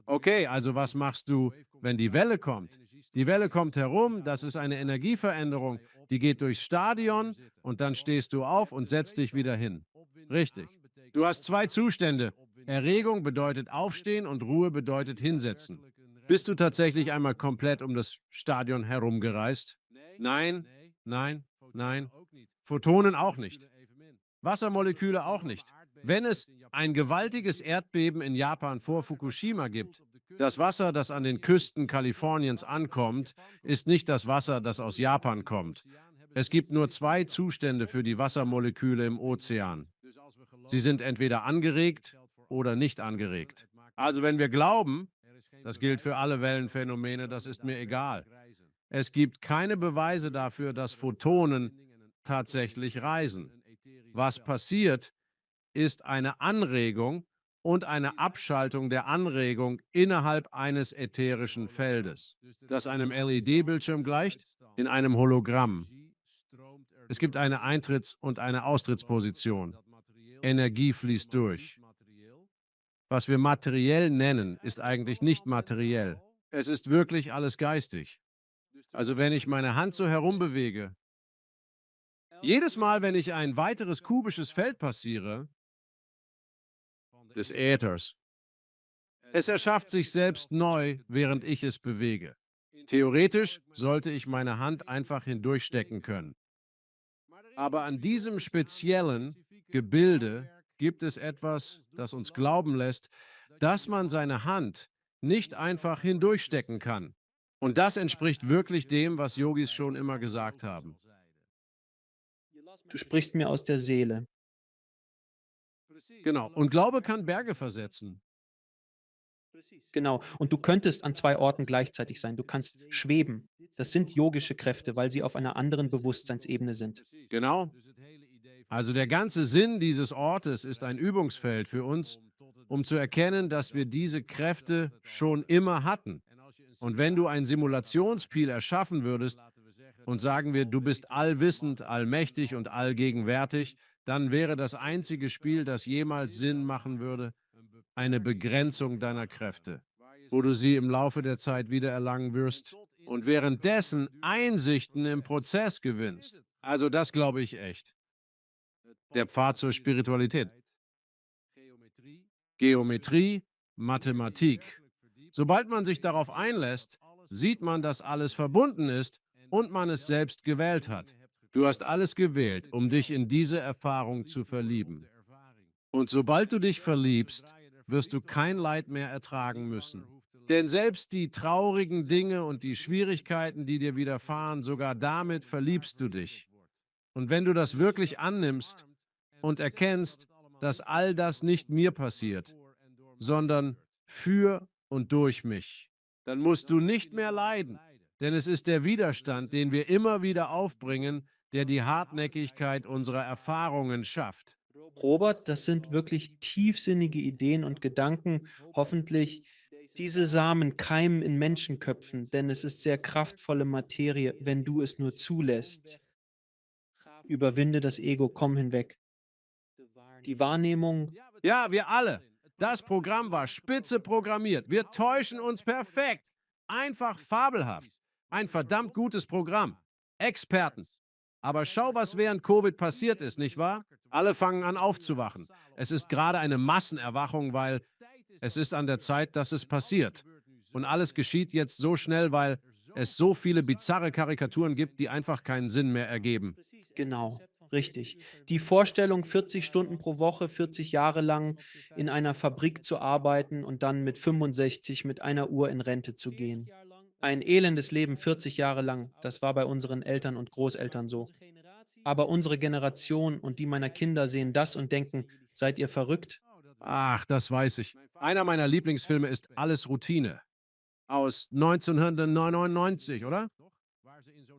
Okay, also was machst du, wenn die Welle kommt? Die Welle kommt herum, das ist eine Energieveränderung, die geht durchs Stadion und dann stehst du auf und setzt dich wieder hin. Richtig. Du hast zwei Zustände. Erregung bedeutet aufstehen und Ruhe bedeutet hinsetzen. Bist du tatsächlich einmal komplett um das Stadion herumgereist? Nein, nein, nein. Photonen auch nicht. Wassermoleküle auch nicht. Wenn es ein gewaltiges Erdbeben in Japan vor Fukushima gibt, das Wasser, das an den Küsten Kaliforniens ankommt, ist nicht das Wasser, das aus Japan kommt. Es gibt nur zwei Zustände für die Wassermoleküle im Ozean. Sie sind entweder angeregt oder nicht angeregt. Also wenn wir glauben, das gilt für alle Wellenphänomene, das ist mir egal. Es gibt keine Beweise dafür, dass Photonen tatsächlich reisen. Was passiert, ist eine Anregung und eine Abschaltung der Anregung innerhalb eines ätherischen Feldes, das einem LED-Bildschirm gleicht, in einem Hologramm. Es gibt eine Eintritts- und eine Austrittsposition. Energie fließt durch. Was wir materiell nennen, ist eigentlich nicht materiell. Es ist wirklich alles geistig. Also wenn ich meine Hand so herumbewege, jedes Mal, wenn ich ein weiteres kubisches Feld passiere, des Äthers, es erschafft sich selbst neu, während ich es bewege. Theoretisch sollte ich meine Hand einfach hindurchstecken können. Aber an diesem speziellen Gebilde gibt es etwas, das uns glauben lässt, dass man seine Hand nicht einfach hindurchstecken kann. Und das entspricht wirklich dem, was Yogis schon immer gesagt haben. Du sprichst mir aus der Seele. Genau. Und Glaube kann Berge versetzen. Genau. Und du könntest an zwei Orten gleichzeitig sein. Du kannst schweben. Das sind yogische Kräfte, weil sie auf einer anderen Bewusstseinsebene sind. Genau. Also der ganze Sinn dieses Ortes ist ein Übungsfeld für uns, um zu erkennen, dass wir diese Kräfte schon immer hatten. Und wenn du ein Simulationsspiel erschaffen würdest und sagen wir, du bist allwissend, allmächtig und allgegenwärtig, dann wäre das einzige Spiel, das jemals Sinn machen würde, eine Begrenzung deiner Kräfte, wo du sie im Laufe der Zeit wieder erlangen wirst und währenddessen Einsichten im Prozess gewinnst. Also das glaube ich echt. Der Pfad zur Spiritualität. Geometrie, Mathematik. Sobald man sich darauf einlässt, sieht man, dass alles verbunden ist und man es selbst gewählt hat. Du hast alles gewählt, um dich in diese Erfahrung zu verlieben. Und sobald du dich verliebst, wirst du kein Leid mehr ertragen müssen. Denn selbst die traurigen Dinge und die Schwierigkeiten, die dir widerfahren, sogar damit verliebst du dich. Und wenn du das wirklich annimmst und erkennst, dass all das nicht mir passiert, sondern für und durch mich, dann musst du nicht mehr leiden. Denn es ist der Widerstand, den wir immer wieder aufbringen, der die Hartnäckigkeit unserer Erfahrungen schafft. Robert, das sind wirklich tiefsinnige Ideen und Gedanken. Hoffentlich diese Samen keimen in Menschenköpfen, denn es ist sehr kraftvolle Materie, wenn du es nur zulässt. Überwinde das Ego, komm hinweg. Die Wahrnehmung, Ja, wir alle. Das Programm war spitze programmiert. Wir täuschen uns perfekt. Einfach fabelhaft. Ein verdammt gutes Programm. Experten. Aber schau, was während Covid passiert ist, nicht wahr? Alle fangen an aufzuwachen. Es ist gerade eine Massenerwachung, weil es ist an der Zeit, dass es passiert. Und alles geschieht jetzt so schnell, weil es so viele bizarre Karikaturen gibt, die einfach keinen Sinn mehr ergeben. genau, richtig. Die Vorstellung, 40 Stunden pro Woche, 40 Jahre lang in einer Fabrik zu arbeiten und dann mit 65 mit einer Uhr in Rente zu gehen. Ein elendes Leben 40 Jahre lang, das war bei unseren Eltern und Großeltern so. Aber unsere Generation und die meiner Kinder sehen das und denken, seid ihr verrückt? Ach, das weiß ich. Einer meiner Lieblingsfilme ist Alles Routine aus 1999, oder?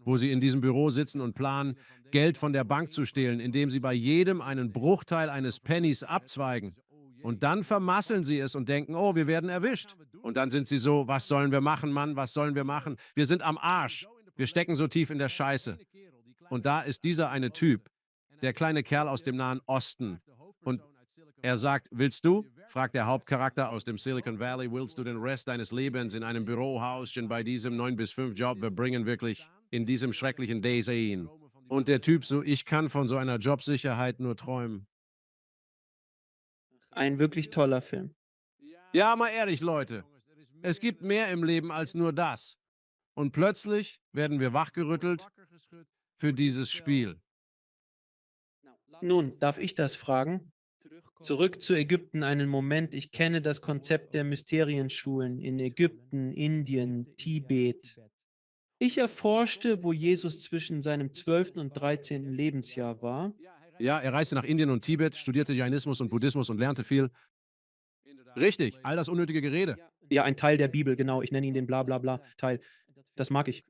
Wo sie in diesem Büro sitzen und planen, Geld von der Bank zu stehlen, indem sie bei jedem einen Bruchteil eines Pennys abzweigen. Und dann vermasseln sie es und denken, oh, wir werden erwischt. Und dann sind sie so, was sollen wir machen, Mann, was sollen wir machen? Wir sind am Arsch. Wir stecken so tief in der Scheiße. Und da ist dieser eine Typ, der kleine Kerl aus dem Nahen Osten. Und er sagt, willst du? Fragt der Hauptcharakter aus dem Silicon Valley, willst du den Rest deines Lebens in einem Bürohauschen bei diesem 9 bis 5 Job verbringen, wirklich in diesem schrecklichen Dasein? Und der Typ so, ich kann von so einer Jobsicherheit nur träumen. Ein wirklich toller Film. Ja, mal ehrlich, Leute. Es gibt mehr im Leben als nur das. Und plötzlich werden wir wachgerüttelt für dieses Spiel. Nun, darf ich das fragen? Zurück zu Ägypten einen Moment. Ich kenne das Konzept der Mysterienschulen in Ägypten, Indien, Tibet. Ich erforschte, wo Jesus zwischen seinem 12. und 13. Lebensjahr war. Ja, er reiste nach Indien und Tibet, studierte Jainismus und Buddhismus und lernte viel. Richtig, all das unnötige Gerede. Ja, ein Teil der Bibel, genau. Ich nenne ihn den Bla-Bla-Bla-Teil. Das mag ich.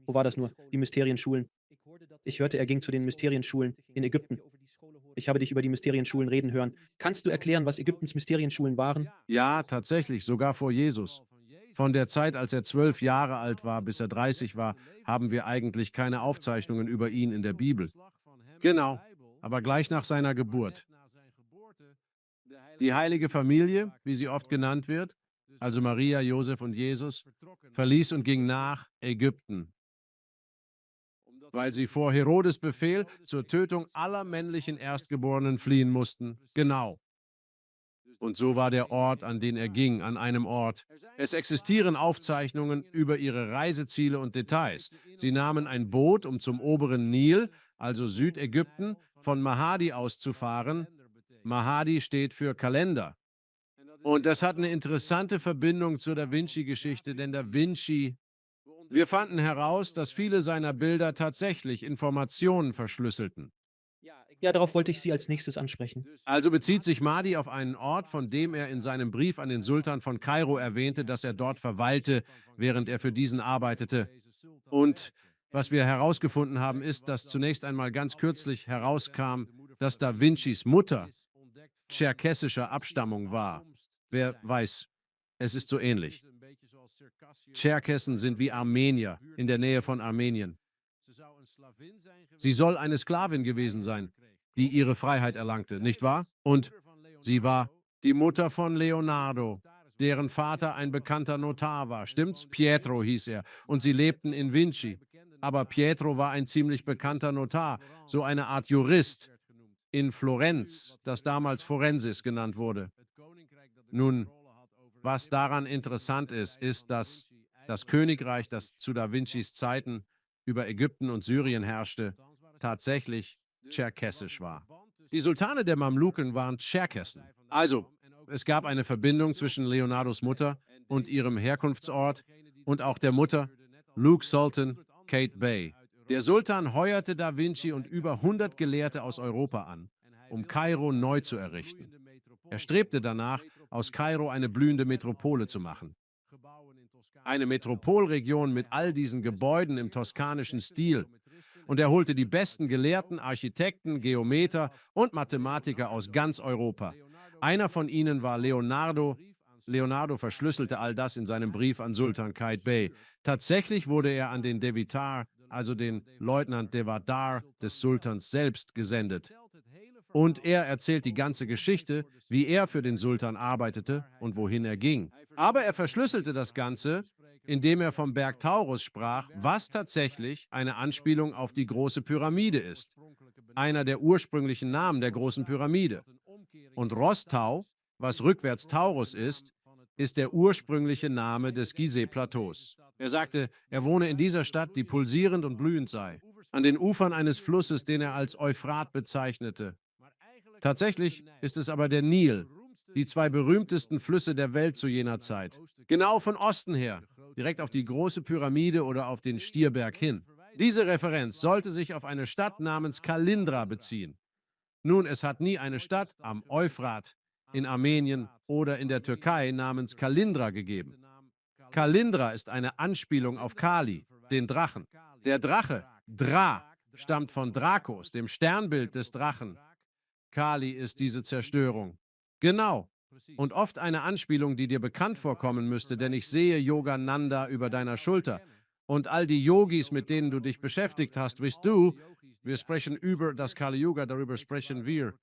Wo war das nur? Die Mysterienschulen. Ich hörte, er ging zu den Mysterienschulen in Ägypten. Ich habe dich über die Mysterienschulen reden hören. Kannst du erklären, was Ägyptens Mysterienschulen waren? Ja, tatsächlich, sogar vor Jesus. Von der Zeit, als er 12 Jahre alt war, bis er 30 war, haben wir eigentlich keine Aufzeichnungen über ihn in der Bibel. Genau, aber gleich nach seiner Geburt. Die heilige Familie, wie sie oft genannt wird, also Maria, Josef und Jesus, verließ und ging nach Ägypten, weil sie vor Herodes Befehl zur Tötung aller männlichen Erstgeborenen fliehen mussten. Genau. Und so war der Ort, an den er ging, an einem Ort. Es existieren Aufzeichnungen über ihre Reiseziele und Details. Sie nahmen ein Boot, um zum oberen Nil, also Südägypten, von Mahadi auszufahren. Mahadi steht für Kalender. Und das hat eine interessante Verbindung zur Da Vinci-Geschichte, denn Da Vinci. Wir fanden heraus, dass viele seiner Bilder tatsächlich Informationen verschlüsselten. Ja, darauf wollte ich Sie als nächstes ansprechen. Also bezieht sich Mahdi auf einen Ort, von dem er in seinem Brief an den Sultan von Kairo erwähnte, dass er dort verweilte, während er für diesen arbeitete. Und was wir herausgefunden haben, ist, dass zunächst einmal ganz kürzlich herauskam, dass Da Vincis Mutter tscherkessischer Abstammung war. Wer weiß, es ist so ähnlich. Tscherkessen sind wie Armenier in der Nähe von Armenien. Sie soll eine Sklavin gewesen sein, die ihre Freiheit erlangte, nicht wahr? Und sie war die Mutter von Leonardo, deren Vater ein bekannter Notar war. Stimmt's? Pietro hieß er. Und sie lebten in Vinci. Aber Pietro war ein ziemlich bekannter Notar, so eine Art Jurist in Florenz, das damals Forensis genannt wurde. Nun, was daran interessant ist, ist, dass das Königreich, das zu Da Vincis Zeiten über Ägypten und Syrien herrschte, tatsächlich tscherkessisch war. Die Sultane der Mamluken waren Tscherkessen. Also, es gab eine Verbindung zwischen Leonardos Mutter und ihrem Herkunftsort und auch der Mutter, Luke Sultan, Kate Bey. Der Sultan heuerte Da Vinci und über 100 Gelehrte aus Europa an, um Kairo neu zu errichten. Er strebte danach, aus Kairo eine blühende Metropole zu machen. Eine Metropolregion mit all diesen Gebäuden im toskanischen Stil. Und er holte die besten Gelehrten, Architekten, Geometer und Mathematiker aus ganz Europa. Einer von ihnen war Leonardo. Leonardo verschlüsselte all das in seinem Brief an Sultan Kait Bey. Tatsächlich wurde er an den Devitar, also den Leutnant Devadar des Sultans selbst, gesendet. Und er erzählt die ganze Geschichte, wie er für den Sultan arbeitete und wohin er ging. Aber er verschlüsselte das Ganze, indem er vom Berg Taurus sprach, was tatsächlich eine Anspielung auf die große Pyramide ist. Einer der ursprünglichen Namen der großen Pyramide. Und Rostau, was rückwärts Taurus ist der ursprüngliche Name des Gizeh-Plateaus. Er sagte, er wohne in dieser Stadt, die pulsierend und blühend sei, an den Ufern eines Flusses, den er als Euphrat bezeichnete. Tatsächlich ist es aber der Nil, die zwei berühmtesten Flüsse der Welt zu jener Zeit. Genau von Osten her, direkt auf die große Pyramide oder auf den Stierberg hin. Diese Referenz sollte sich auf eine Stadt namens Kalindra beziehen. Nun, es hat nie eine Stadt am Euphrat in Armenien oder in der Türkei namens Kalindra gegeben. Kalindra ist eine Anspielung auf Kali, den Drachen. Der Drache, Dra, stammt von Drakos, dem Sternbild des Drachen. Kali ist diese Zerstörung. Genau. Und oft eine Anspielung, die dir bekannt vorkommen müsste, denn ich sehe Yogananda über deiner Schulter. Und all die Yogis, mit denen du dich beschäftigt hast, weißt du, wir sprechen über das Kali Yuga, darüber sprechen wir.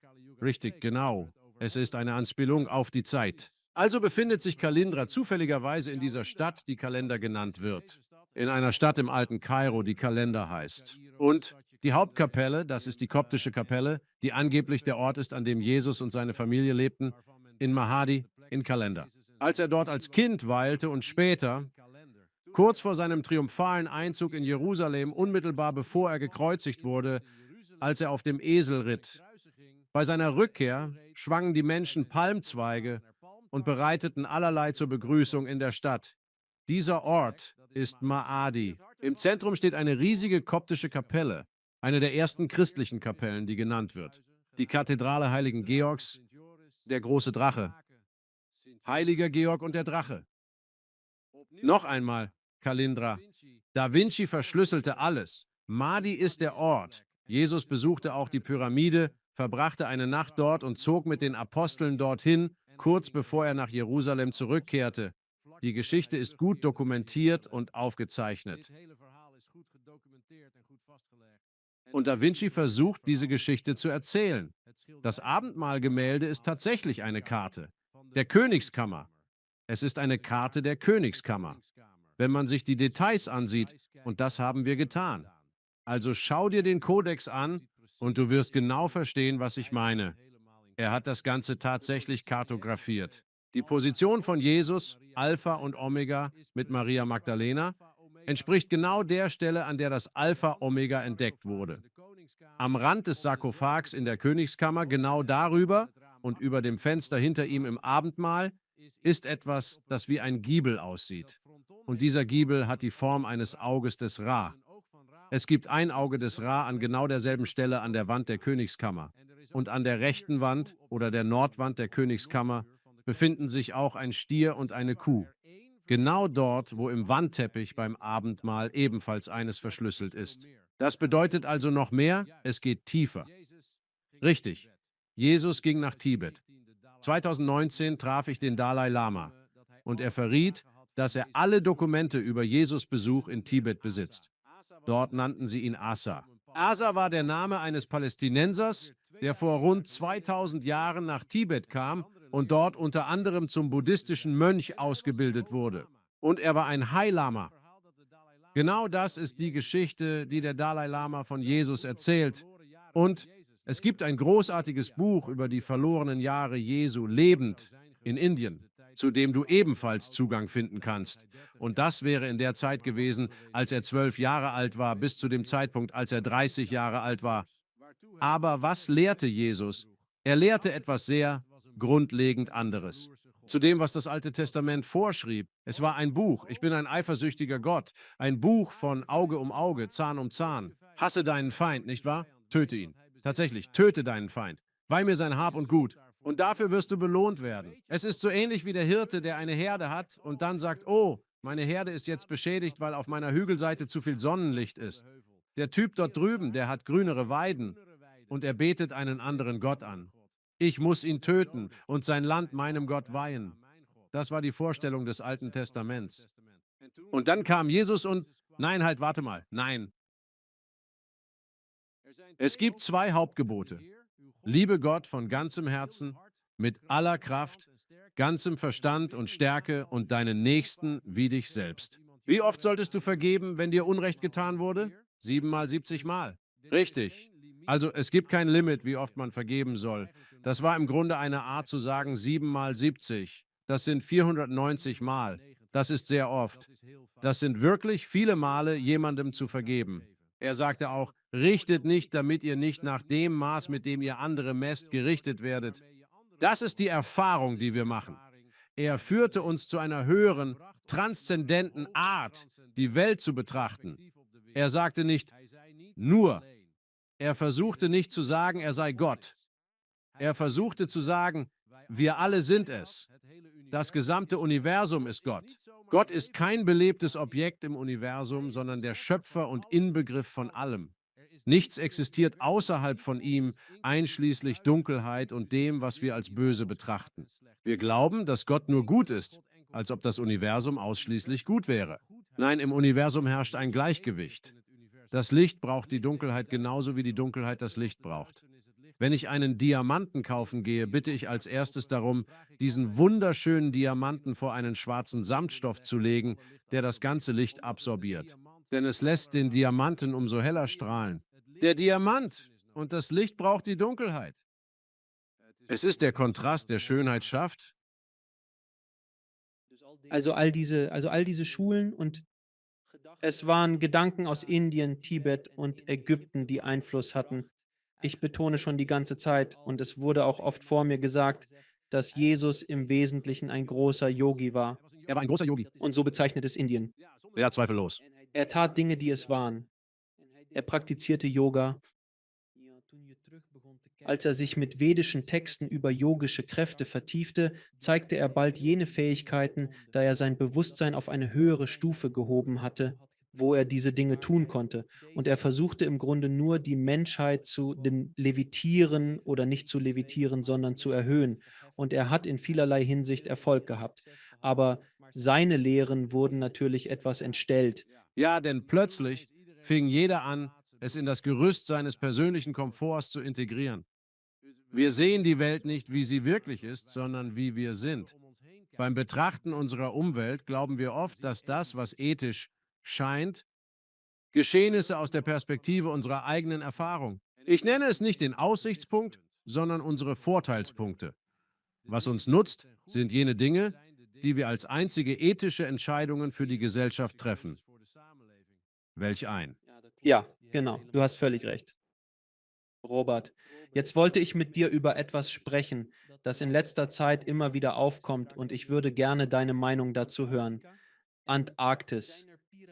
Richtig, genau. Es ist eine Anspielung auf die Zeit. Also befindet sich Kalindra zufälligerweise in dieser Stadt, die Kalender genannt wird. In einer Stadt im alten Kairo, die Kalender heißt. Und die Hauptkapelle, das ist die koptische Kapelle, die angeblich der Ort ist, an dem Jesus und seine Familie lebten, in Mahadi, in Kalender. als er dort als Kind weilte und später, kurz vor seinem triumphalen Einzug in Jerusalem, unmittelbar bevor er gekreuzigt wurde, als er auf dem Esel ritt. Bei seiner Rückkehr schwangen die Menschen Palmzweige und bereiteten allerlei zur Begrüßung in der Stadt. Dieser Ort ist Maadi. Im Zentrum steht eine riesige koptische Kapelle, eine der ersten christlichen Kapellen, die genannt wird. Die Kathedrale Heiligen Georgs, der große Drache. Heiliger Georg und der Drache. Noch einmal, Kalindra. Da Vinci verschlüsselte alles. Mahdi ist der Ort. Jesus besuchte auch die Pyramide, verbrachte eine Nacht dort und zog mit den Aposteln dorthin, kurz bevor er nach Jerusalem zurückkehrte. Die Geschichte ist gut dokumentiert und aufgezeichnet. Und Da Vinci versucht, diese Geschichte zu erzählen. Das Abendmahlgemälde ist tatsächlich eine Karte der Königskammer. Es ist eine Karte der Königskammer. Wenn man sich die Details ansieht, und das haben wir getan. Also schau dir den Kodex an und du wirst genau verstehen, was ich meine. Er hat das Ganze tatsächlich kartografiert. Die Position von Jesus, Alpha und Omega mit Maria Magdalena, entspricht genau der Stelle, an der das Alpha Omega entdeckt wurde. Am Rand des Sarkophags in der Königskammer, genau darüber und über dem Fenster hinter ihm im Abendmahl, ist etwas, das wie ein Giebel aussieht. Und dieser Giebel hat die Form eines Auges des Ra. Es gibt ein Auge des Ra an genau derselben Stelle an der Wand der Königskammer. Und an der rechten Wand oder der Nordwand der Königskammer befinden sich auch ein Stier und eine Kuh. Genau dort, wo im Wandteppich beim Abendmahl ebenfalls eines verschlüsselt ist. Das bedeutet also noch mehr, es geht tiefer. Richtig. Jesus ging nach Tibet. 2019 traf ich den Dalai Lama und er verriet, dass er alle Dokumente über Jesus Besuch in Tibet besitzt. Dort nannten sie ihn Asa. Asa war der Name eines Palästinensers, der vor rund 2000 Jahren nach Tibet kam und dort unter anderem zum buddhistischen Mönch ausgebildet wurde. Und er war ein High-Lama. Genau das ist die Geschichte, die der Dalai Lama von Jesus erzählt. Und es gibt ein großartiges Buch über die verlorenen Jahre Jesu lebend in Indien, zu dem du ebenfalls Zugang finden kannst. Und das wäre in der Zeit gewesen, als er 12 Jahre alt war, bis zu dem Zeitpunkt, als er 30 Jahre alt war. Aber was lehrte Jesus? Er lehrte etwas sehr grundlegend anderes. Zu dem, was das Alte Testament vorschrieb. Es war ein Buch. Ich bin ein eifersüchtiger Gott. Ein Buch von Auge um Auge, Zahn um Zahn. Hasse deinen Feind, nicht wahr? Töte ihn. Tatsächlich, töte deinen Feind. Weih mir sein Hab und Gut. Und dafür wirst du belohnt werden. Es ist so ähnlich wie der Hirte, der eine Herde hat und dann sagt, oh, meine Herde ist jetzt beschädigt, weil auf meiner Hügelseite zu viel Sonnenlicht ist. Der Typ dort drüben, der hat grünere Weiden und er betet einen anderen Gott an. Ich muss ihn töten und sein Land meinem Gott weihen. Das war die Vorstellung des Alten Testaments. Und dann kam Jesus und, nein, halt, warte mal, nein. Es gibt zwei Hauptgebote. Liebe Gott von ganzem Herzen, mit aller Kraft, ganzem Verstand und Stärke und deinen Nächsten wie dich selbst. Wie oft solltest du vergeben, wenn dir Unrecht getan wurde? 7-mal, 70-mal. Richtig. Also es gibt kein Limit, wie oft man vergeben soll. Das war im Grunde eine Art zu sagen 7-mal 70. Das sind 490 Mal. Das ist sehr oft. Das sind wirklich viele Male, jemandem zu vergeben. Er sagte auch, richtet nicht, damit ihr nicht nach dem Maß, mit dem ihr andere messt, gerichtet werdet. Das ist die Erfahrung, die wir machen. Er führte uns zu einer höheren, transzendenten Art, die Welt zu betrachten. Er sagte nicht nur. Er versuchte nicht zu sagen, er sei Gott. Er versuchte zu sagen, wir alle sind es. Das gesamte Universum ist Gott. Gott ist kein belebtes Objekt im Universum, sondern der Schöpfer und Inbegriff von allem. Nichts existiert außerhalb von ihm, einschließlich Dunkelheit und dem, was wir als böse betrachten. Wir glauben, dass Gott nur gut ist, als ob das Universum ausschließlich gut wäre. Nein, im Universum herrscht ein Gleichgewicht. Das Licht braucht die Dunkelheit genauso wie die Dunkelheit das Licht braucht. Wenn ich einen Diamanten kaufen gehe, bitte ich als erstes darum, diesen wunderschönen Diamanten vor einen schwarzen Samtstoff zu legen, der das ganze Licht absorbiert. Denn es lässt den Diamanten umso heller strahlen. Der Diamant und das Licht braucht die Dunkelheit. Es ist der Kontrast, der Schönheit schafft. Also all diese Schulen, und es waren Gedanken aus Indien, Tibet und Ägypten, die Einfluss hatten. Ich betone schon die ganze Zeit, und es wurde auch oft vor mir gesagt, dass Jesus im Wesentlichen ein großer Yogi war. Er war ein großer Yogi. Und so bezeichnet es Indien. Ja, zweifellos. Er tat Dinge, die es waren. Er praktizierte Yoga. Als er sich mit vedischen Texten über yogische Kräfte vertiefte, zeigte er bald jene Fähigkeiten, da er sein Bewusstsein auf eine höhere Stufe gehoben hatte, wo er diese Dinge tun konnte. Und er versuchte im Grunde nur, die Menschheit zu dem Levitieren, oder nicht zu levitieren, sondern zu erhöhen. Und er hat in vielerlei Hinsicht Erfolg gehabt. Aber seine Lehren wurden natürlich etwas entstellt. Ja, denn plötzlich fing jeder an, es in das Gerüst seines persönlichen Komforts zu integrieren. Wir sehen die Welt nicht, wie sie wirklich ist, sondern wie wir sind. Beim Betrachten unserer Umwelt glauben wir oft, dass das, was ethisch scheint, Geschehnisse aus der Perspektive unserer eigenen Erfahrung. Ich nenne es nicht den Aussichtspunkt, sondern unsere Vorteilspunkte. Was uns nutzt, sind jene Dinge, die wir als einzige ethische Entscheidungen für die Gesellschaft treffen. Welch ein? Ja, genau, du hast völlig recht. Robert, jetzt wollte ich mit dir über etwas sprechen, das in letzter Zeit immer wieder aufkommt, und ich würde gerne deine Meinung dazu hören. Antarktis.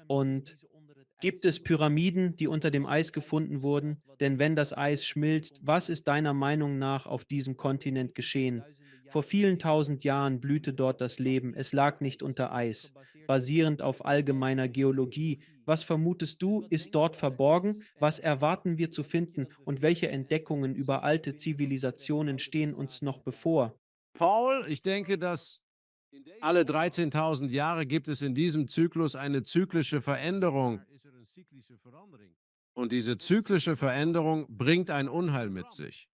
Und gibt es Pyramiden, die unter dem Eis gefunden wurden? Denn wenn das Eis schmilzt, was ist deiner Meinung nach auf diesem Kontinent geschehen? Vor vielen tausend Jahren blühte dort das Leben. Es lag nicht unter Eis. Basierend auf allgemeiner Geologie, was vermutest du, ist dort verborgen? Was erwarten wir zu finden? Und welche Entdeckungen über alte Zivilisationen stehen uns noch bevor? Paul, ich denke, dass alle 13.000 Jahre gibt es in diesem Zyklus eine zyklische Veränderung. Und diese zyklische Veränderung bringt ein Unheil mit sich.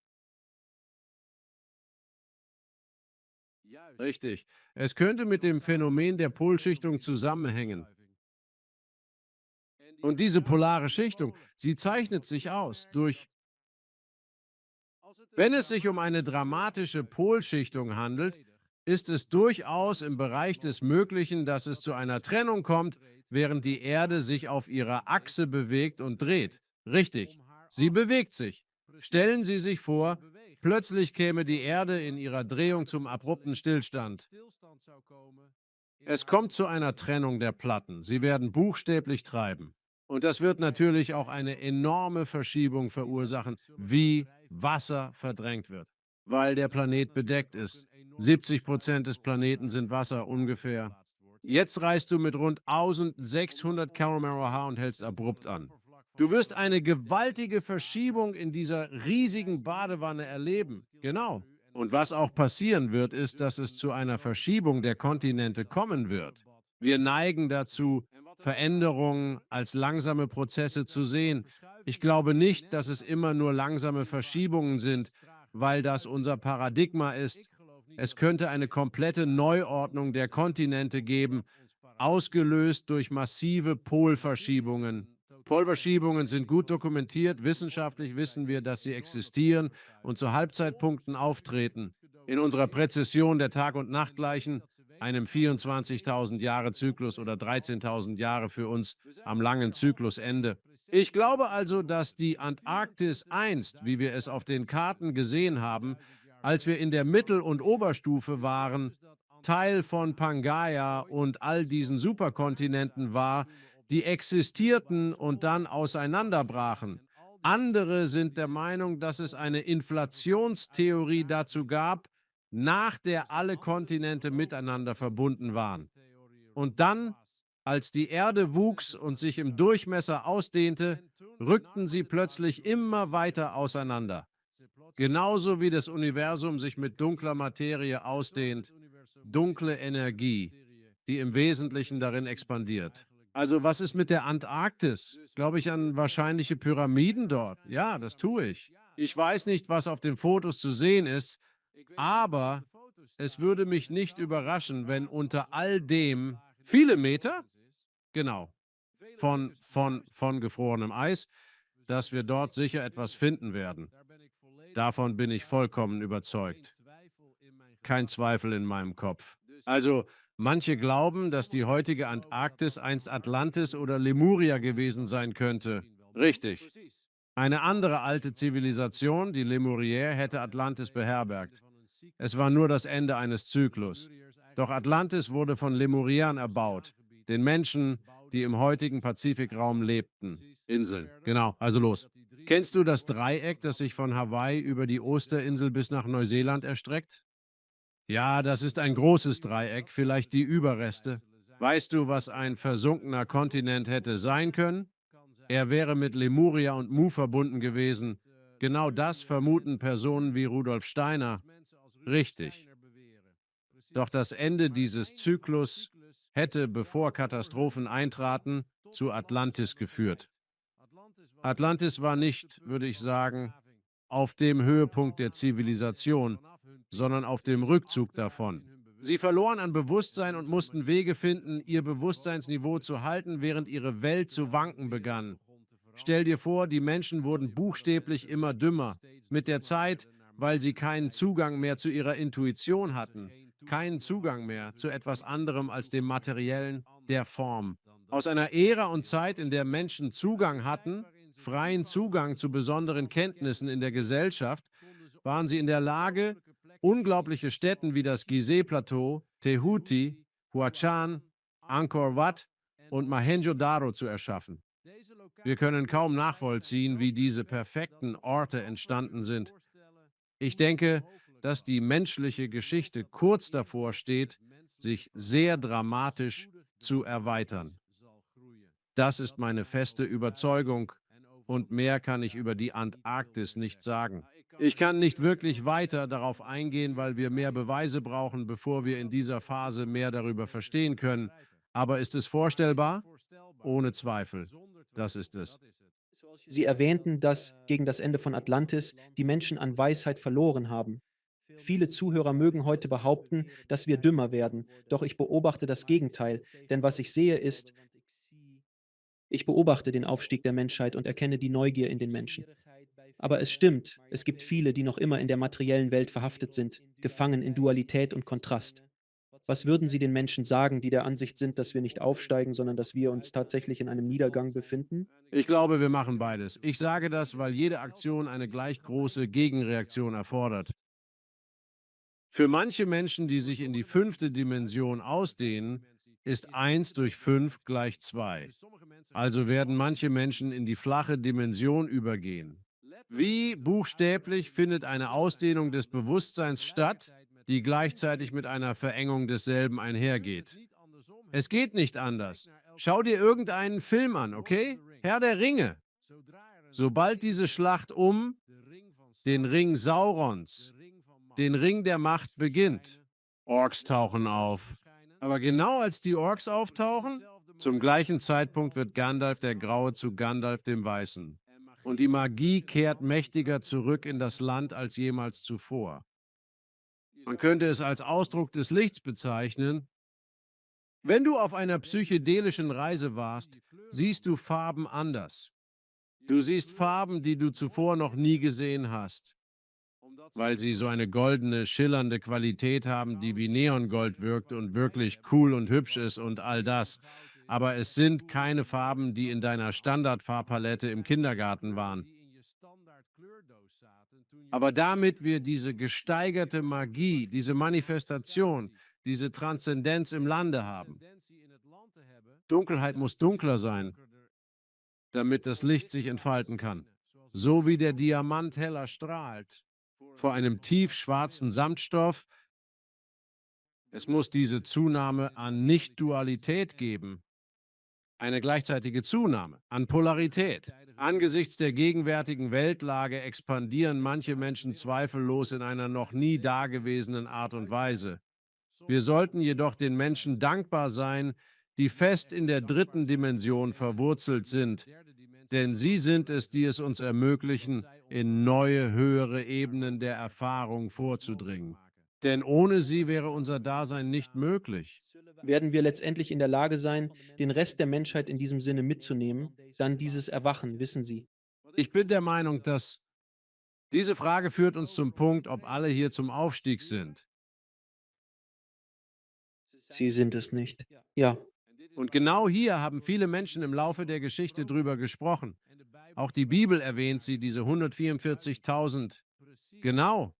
Richtig. Es könnte mit dem Phänomen der Polschichtung zusammenhängen. Und diese polare Schichtung, sie zeichnet sich aus durch, wenn es sich um eine dramatische Polschichtung handelt, ist es durchaus im Bereich des Möglichen, dass es zu einer Trennung kommt, während die Erde sich auf ihrer Achse bewegt und dreht. Richtig, sie bewegt sich. Stellen Sie sich vor, plötzlich käme die Erde in ihrer Drehung zum abrupten Stillstand. Es kommt zu einer Trennung der Platten. Sie werden buchstäblich treiben. Und das wird natürlich auch eine enorme Verschiebung verursachen, wie Wasser verdrängt wird, weil der Planet bedeckt ist. 70% des Planeten sind Wasser ungefähr. Jetzt reist du mit rund 1600 km/h und hältst abrupt an. Du wirst eine gewaltige Verschiebung in dieser riesigen Badewanne erleben. Genau. Und was auch passieren wird, ist, dass es zu einer Verschiebung der Kontinente kommen wird. Wir neigen dazu, Veränderungen als langsame Prozesse zu sehen. Ich glaube nicht, dass es immer nur langsame Verschiebungen sind, weil das unser Paradigma ist. Es könnte eine komplette Neuordnung der Kontinente geben, ausgelöst durch massive Polverschiebungen. Polverschiebungen sind gut dokumentiert. Wissenschaftlich wissen wir, dass sie existieren und zu Halbzeitpunkten auftreten. In unserer Präzession der Tag- und Nachtgleichen, einem 24.000 Jahre Zyklus oder 13.000 Jahre für uns am langen Zyklusende. Ich glaube also, dass die Antarktis einst, wie wir es auf den Karten gesehen haben, als wir in der Mittel- und Oberstufe waren, Teil von Pangaea und all diesen Superkontinenten war, die existierten und dann auseinanderbrachen. Andere sind der Meinung, dass es eine Inflationstheorie dazu gab, nach der alle Kontinente miteinander verbunden waren. Und dann, als die Erde wuchs und sich im Durchmesser ausdehnte, rückten sie plötzlich immer weiter auseinander. Genauso wie das Universum sich mit dunkler Materie ausdehnt, dunkle Energie, die im Wesentlichen darin expandiert. Also was ist mit der Antarktis? Glaube ich an wahrscheinliche Pyramiden dort? Ja, das tue ich. Ich weiß nicht, was auf den Fotos zu sehen ist, aber es würde mich nicht überraschen, wenn unter all dem viele Meter, genau, von gefrorenem Eis, dass wir dort sicher etwas finden werden. Davon bin ich vollkommen überzeugt. Kein Zweifel in meinem Kopf. Also, Manche glauben, dass die heutige Antarktis einst Atlantis oder Lemuria gewesen sein könnte. Richtig. Eine andere alte Zivilisation, die Lemurier, hätte Atlantis beherbergt. Es war nur das Ende eines Zyklus. Doch Atlantis wurde von Lemuriern erbaut, den Menschen, die im heutigen Pazifikraum lebten. Inseln. Genau, also los. Kennst du das Dreieck, das sich von Hawaii über die Osterinsel bis nach Neuseeland erstreckt? Ja, das ist ein großes Dreieck, vielleicht die Überreste. Weißt du, was ein versunkener Kontinent hätte sein können? Er wäre mit Lemuria und Mu verbunden gewesen. Genau das vermuten Personen wie Rudolf Steiner. Richtig. Doch das Ende dieses Zyklus hätte, bevor Katastrophen eintraten, zu Atlantis geführt. Atlantis war nicht, würde ich sagen, auf dem Höhepunkt der Zivilisation, sondern auf dem Rückzug davon. Sie verloren an Bewusstsein und mussten Wege finden, ihr Bewusstseinsniveau zu halten, während ihre Welt zu wanken begann. Stell dir vor, die Menschen wurden buchstäblich immer dümmer. Mit der Zeit, weil sie keinen Zugang mehr zu ihrer Intuition hatten, keinen Zugang mehr zu etwas anderem als dem Materiellen, der Form. Aus einer Ära und Zeit, in der Menschen Zugang hatten, freien Zugang zu besonderen Kenntnissen in der Gesellschaft, waren sie in der Lage, unglaubliche Städten wie das Gizeh-Plateau, Tehuti, Huachan, Angkor Wat und Mohenjo-Daro zu erschaffen. Wir können kaum nachvollziehen, wie diese perfekten Orte entstanden sind. Ich denke, dass die menschliche Geschichte kurz davor steht, sich sehr dramatisch zu erweitern. Das ist meine feste Überzeugung und mehr kann ich über die Antarktis nicht sagen. Ich kann nicht wirklich weiter darauf eingehen, weil wir mehr Beweise brauchen, bevor wir in dieser Phase mehr darüber verstehen können. Aber ist es vorstellbar? Ohne Zweifel. Das ist es. Sie erwähnten, dass gegen das Ende von Atlantis die Menschen an Weisheit verloren haben. Viele Zuhörer mögen heute behaupten, dass wir dümmer werden, doch ich beobachte das Gegenteil, denn was ich sehe ist, ich beobachte den Aufstieg der Menschheit und erkenne die Neugier in den Menschen. Aber es stimmt, es gibt viele, die noch immer in der materiellen Welt verhaftet sind, gefangen in Dualität und Kontrast. Was würden Sie den Menschen sagen, die der Ansicht sind, dass wir nicht aufsteigen, sondern dass wir uns tatsächlich in einem Niedergang befinden? Ich glaube, wir machen beides. Ich sage das, weil jede Aktion eine gleich große Gegenreaktion erfordert. Für manche Menschen, die sich in die fünfte Dimension ausdehnen, ist 1 durch 5 gleich 2. Also werden manche Menschen in die flache Dimension übergehen. Wie buchstäblich findet eine Ausdehnung des Bewusstseins statt, die gleichzeitig mit einer Verengung desselben einhergeht? Es geht nicht anders. Schau dir irgendeinen Film an, okay? Herr der Ringe. Sobald diese Schlacht um den Ring Saurons, den Ring der Macht beginnt, Orks tauchen auf. Aber genau als die Orks auftauchen, zum gleichen Zeitpunkt wird Gandalf der Graue zu Gandalf dem Weißen. Und die Magie kehrt mächtiger zurück in das Land als jemals zuvor. Man könnte es als Ausdruck des Lichts bezeichnen. Wenn du auf einer psychedelischen Reise warst, siehst du Farben anders. Du siehst Farben, die du zuvor noch nie gesehen hast, weil sie so eine goldene, schillernde Qualität haben, die wie Neongold wirkt und wirklich cool und hübsch ist und all das. Aber es sind keine Farben, die in deiner Standardfarbpalette im Kindergarten waren. Aber damit wir diese gesteigerte Magie, diese Manifestation, diese Transzendenz im Lande haben, Dunkelheit muss dunkler sein, damit das Licht sich entfalten kann. So wie der Diamant heller strahlt vor einem tiefschwarzen Samtstoff. Es muss diese Zunahme an Nicht-Dualität geben, eine gleichzeitige Zunahme an Polarität. Angesichts der gegenwärtigen Weltlage expandieren manche Menschen zweifellos in einer noch nie dagewesenen Art und Weise. Wir sollten jedoch den Menschen dankbar sein, die fest in der dritten Dimension verwurzelt sind, denn sie sind es, die es uns ermöglichen, in neue, höhere Ebenen der Erfahrung vorzudringen. Denn ohne sie wäre unser Dasein nicht möglich. Werden wir letztendlich in der Lage sein, den Rest der Menschheit in diesem Sinne mitzunehmen? Dann dieses Erwachen, wissen Sie. Ich bin der Meinung, dass diese Frage führt uns zum Punkt, ob alle hier zum Aufstieg sind. Sie sind es nicht. Ja, Und genau hier haben viele Menschen im Laufe der Geschichte drüber gesprochen. Auch die Bibel erwähnt sie, diese 144.000. Genau.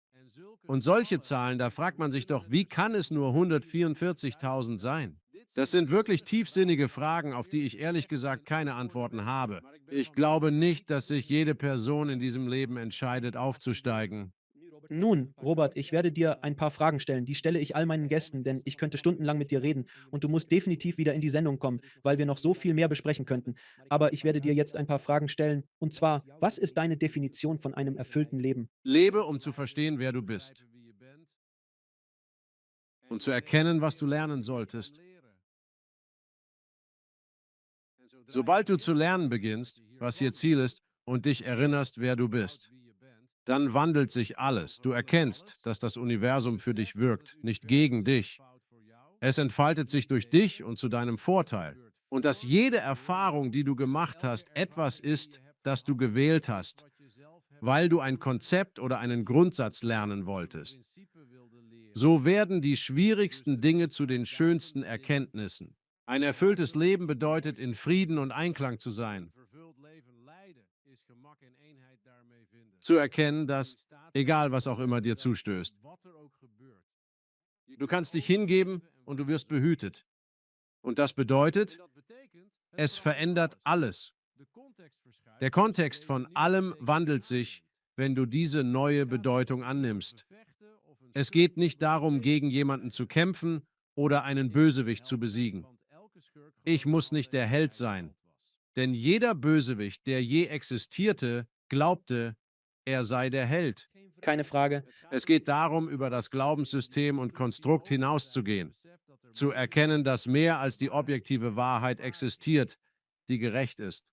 Und solche Zahlen, da fragt man sich doch, wie kann es nur 144.000 sein? Das sind wirklich tiefsinnige Fragen, auf die ich ehrlich gesagt keine Antworten habe. Ich glaube nicht, dass sich jede Person in diesem Leben entscheidet, aufzusteigen. nun, Robert, ich werde dir ein paar Fragen stellen. Die stelle ich all meinen Gästen, denn ich könnte stundenlang mit dir reden und du musst definitiv wieder in die Sendung kommen, weil wir noch so viel mehr besprechen könnten. Aber ich werde dir jetzt ein paar Fragen stellen. Und zwar, was ist deine Definition von einem erfüllten Leben? Lebe, um zu verstehen, wer du bist und zu erkennen, was du lernen solltest. Sobald du zu lernen beginnst, was hier Ziel ist, und dich erinnerst, wer du bist, dann wandelt sich alles. Du erkennst, dass das Universum für dich wirkt, nicht gegen dich. Es entfaltet sich durch dich und zu deinem Vorteil. Und dass jede Erfahrung, die du gemacht hast, etwas ist, das du gewählt hast, weil du ein Konzept oder einen Grundsatz lernen wolltest. So werden die schwierigsten Dinge zu den schönsten Erkenntnissen. Ein erfülltes Leben bedeutet, in Frieden und Einklang zu sein. Zu erkennen, dass, egal was auch immer dir zustößt, du kannst dich hingeben und du wirst behütet. Und das bedeutet, es verändert alles. Der Kontext von allem wandelt sich, wenn du diese neue Bedeutung annimmst. Es geht nicht darum, gegen jemanden zu kämpfen oder einen Bösewicht zu besiegen. Ich muss nicht der Held sein, denn jeder Bösewicht, der je existierte, glaubte, er sei der Held. Keine Frage. Es geht darum, über das Glaubenssystem und Konstrukt hinauszugehen, zu erkennen, dass mehr als die objektive Wahrheit existiert, die gerecht ist.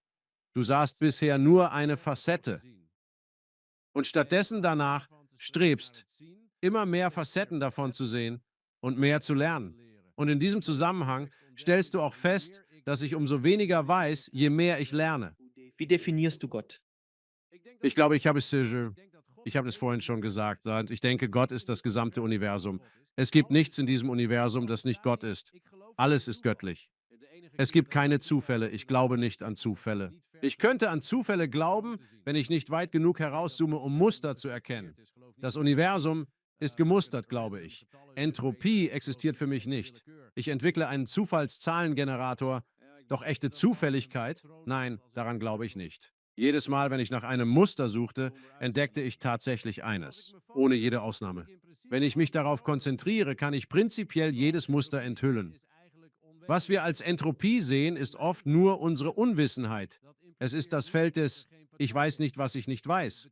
Du sahst bisher nur eine Facette und stattdessen danach strebst, immer mehr Facetten davon zu sehen und mehr zu lernen. Und in diesem Zusammenhang stellst du auch fest, dass ich umso weniger weiß, je mehr ich lerne. Wie definierst du Gott? Ich glaube, ich habe es vorhin schon gesagt. Und ich denke, Gott ist das gesamte Universum. Es gibt nichts in diesem Universum, das nicht Gott ist. Alles ist göttlich. Es gibt keine Zufälle. Ich glaube nicht an Zufälle. Ich könnte an Zufälle glauben, wenn ich nicht weit genug herauszoome, um Muster zu erkennen. Das Universum ist gemustert, glaube ich. Entropie existiert für mich nicht. Ich entwickle einen Zufallszahlengenerator, doch echte Zufälligkeit? Nein, daran glaube ich nicht. Jedes Mal, wenn ich nach einem Muster suchte, entdeckte ich tatsächlich eines, ohne jede Ausnahme. Wenn ich mich darauf konzentriere, kann ich prinzipiell jedes Muster enthüllen. Was wir als Entropie sehen, ist oft nur unsere Unwissenheit. Es ist das Feld des Ich weiß nicht, was ich nicht weiß.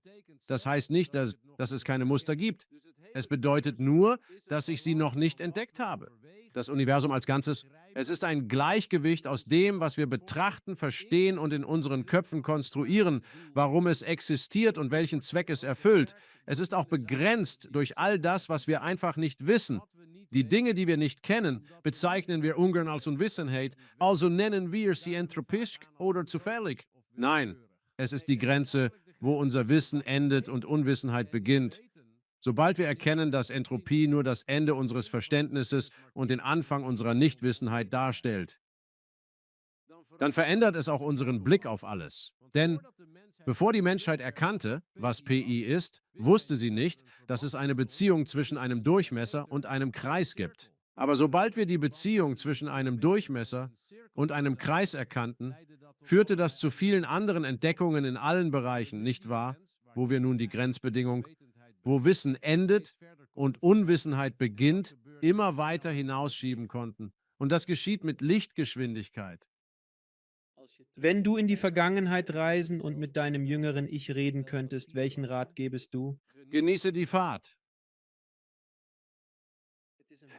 Das heißt nicht, dass es keine Muster gibt. Es bedeutet nur, dass ich sie noch nicht entdeckt habe. Das Universum als Ganzes, es ist ein Gleichgewicht aus dem, was wir betrachten, verstehen und in unseren Köpfen konstruieren, warum es existiert und welchen Zweck es erfüllt. Es ist auch begrenzt durch all das, was wir einfach nicht wissen. Die Dinge, die wir nicht kennen, bezeichnen wir ungern als Unwissenheit, also nennen wir sie entropisch oder zufällig. Nein, es ist die Grenze, wo unser Wissen endet und Unwissenheit beginnt. Sobald wir erkennen, dass Entropie nur das Ende unseres Verständnisses und den Anfang unserer Nichtwissenheit darstellt, dann verändert es auch unseren Blick auf alles. Denn bevor die Menschheit erkannte, was PI ist, wusste sie nicht, dass es eine Beziehung zwischen einem Durchmesser und einem Kreis gibt. Aber sobald wir die Beziehung zwischen einem Durchmesser und einem Kreis erkannten, führte das zu vielen anderen Entdeckungen in allen Bereichen, nicht wahr? Wo wir nun die Grenzbedingung, wo Wissen endet und Unwissenheit beginnt, immer weiter hinausschieben konnten. Und das geschieht mit Lichtgeschwindigkeit. Wenn du in die Vergangenheit reisen und mit deinem jüngeren Ich reden könntest, welchen Rat gäbest du? Genieße die Fahrt.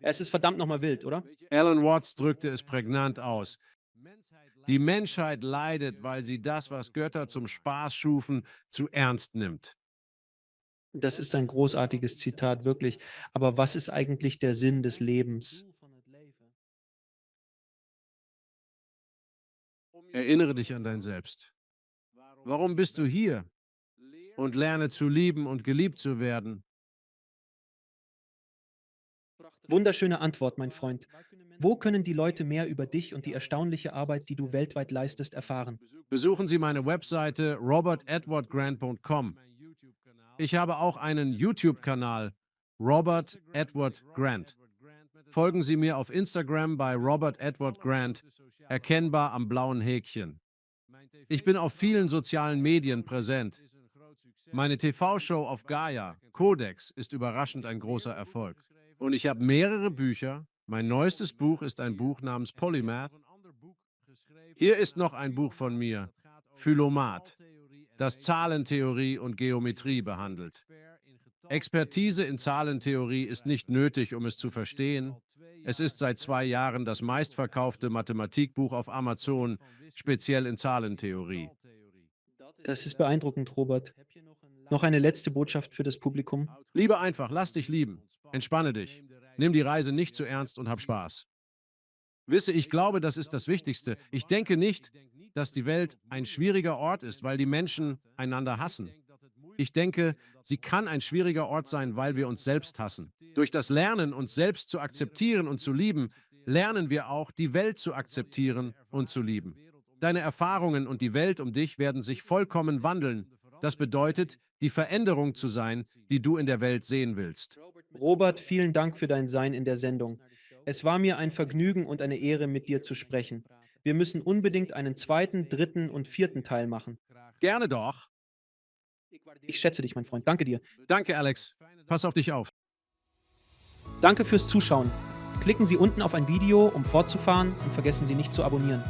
Es ist verdammt nochmal wild, oder? Alan Watts drückte es prägnant aus. Die Menschheit leidet, weil sie das, was Götter zum Spaß schufen, zu ernst nimmt. Das ist ein großartiges Zitat, wirklich. Aber was ist eigentlich der Sinn des Lebens? Erinnere dich an dein Selbst. Warum bist du hier? Und lerne zu lieben und geliebt zu werden. Wunderschöne Antwort, mein Freund. Wo können die Leute mehr über dich und die erstaunliche Arbeit, die du weltweit leistest, erfahren? Besuchen Sie meine Webseite robertedwardgrant.com. Ich habe auch einen YouTube-Kanal, Robert Edward Grant. Folgen Sie mir auf Instagram bei Robert Edward Grant, erkennbar am blauen Häkchen. Ich bin auf vielen sozialen Medien präsent. Meine TV-Show auf Gaia, Codex, ist überraschend ein großer Erfolg. Und ich habe mehrere Bücher. Mein neuestes Buch ist ein Buch namens Polymath. Hier ist noch ein Buch von mir, Phylomat, das Zahlentheorie und Geometrie behandelt. Expertise in Zahlentheorie ist nicht nötig, um es zu verstehen. Es ist seit 2 Jahren das meistverkaufte Mathematikbuch auf Amazon, speziell in Zahlentheorie. Das ist beeindruckend, Robert. Noch eine letzte Botschaft für das Publikum. Liebe einfach, lass dich lieben. Entspanne dich. Nimm die Reise nicht zu ernst und hab Spaß. Wisse, ich glaube, das ist das Wichtigste. Ich denke nicht, dass die Welt ein schwieriger Ort ist, weil die Menschen einander hassen. Ich denke, sie kann ein schwieriger Ort sein, weil wir uns selbst hassen. Durch das Lernen, uns selbst zu akzeptieren und zu lieben, lernen wir auch, die Welt zu akzeptieren und zu lieben. Deine Erfahrungen und die Welt um dich werden sich vollkommen wandeln. Das bedeutet, die Veränderung zu sein, die du in der Welt sehen willst. Robert, vielen Dank für dein Sein in der Sendung. Es war mir ein Vergnügen und eine Ehre, mit dir zu sprechen. Wir müssen unbedingt einen zweiten, dritten und vierten Teil machen. Gerne doch. Ich schätze dich, mein Freund. Danke dir. Danke, Alex. Pass auf dich auf. Danke fürs Zuschauen. Klicken Sie unten auf ein Video, um fortzufahren, und vergessen Sie nicht zu abonnieren.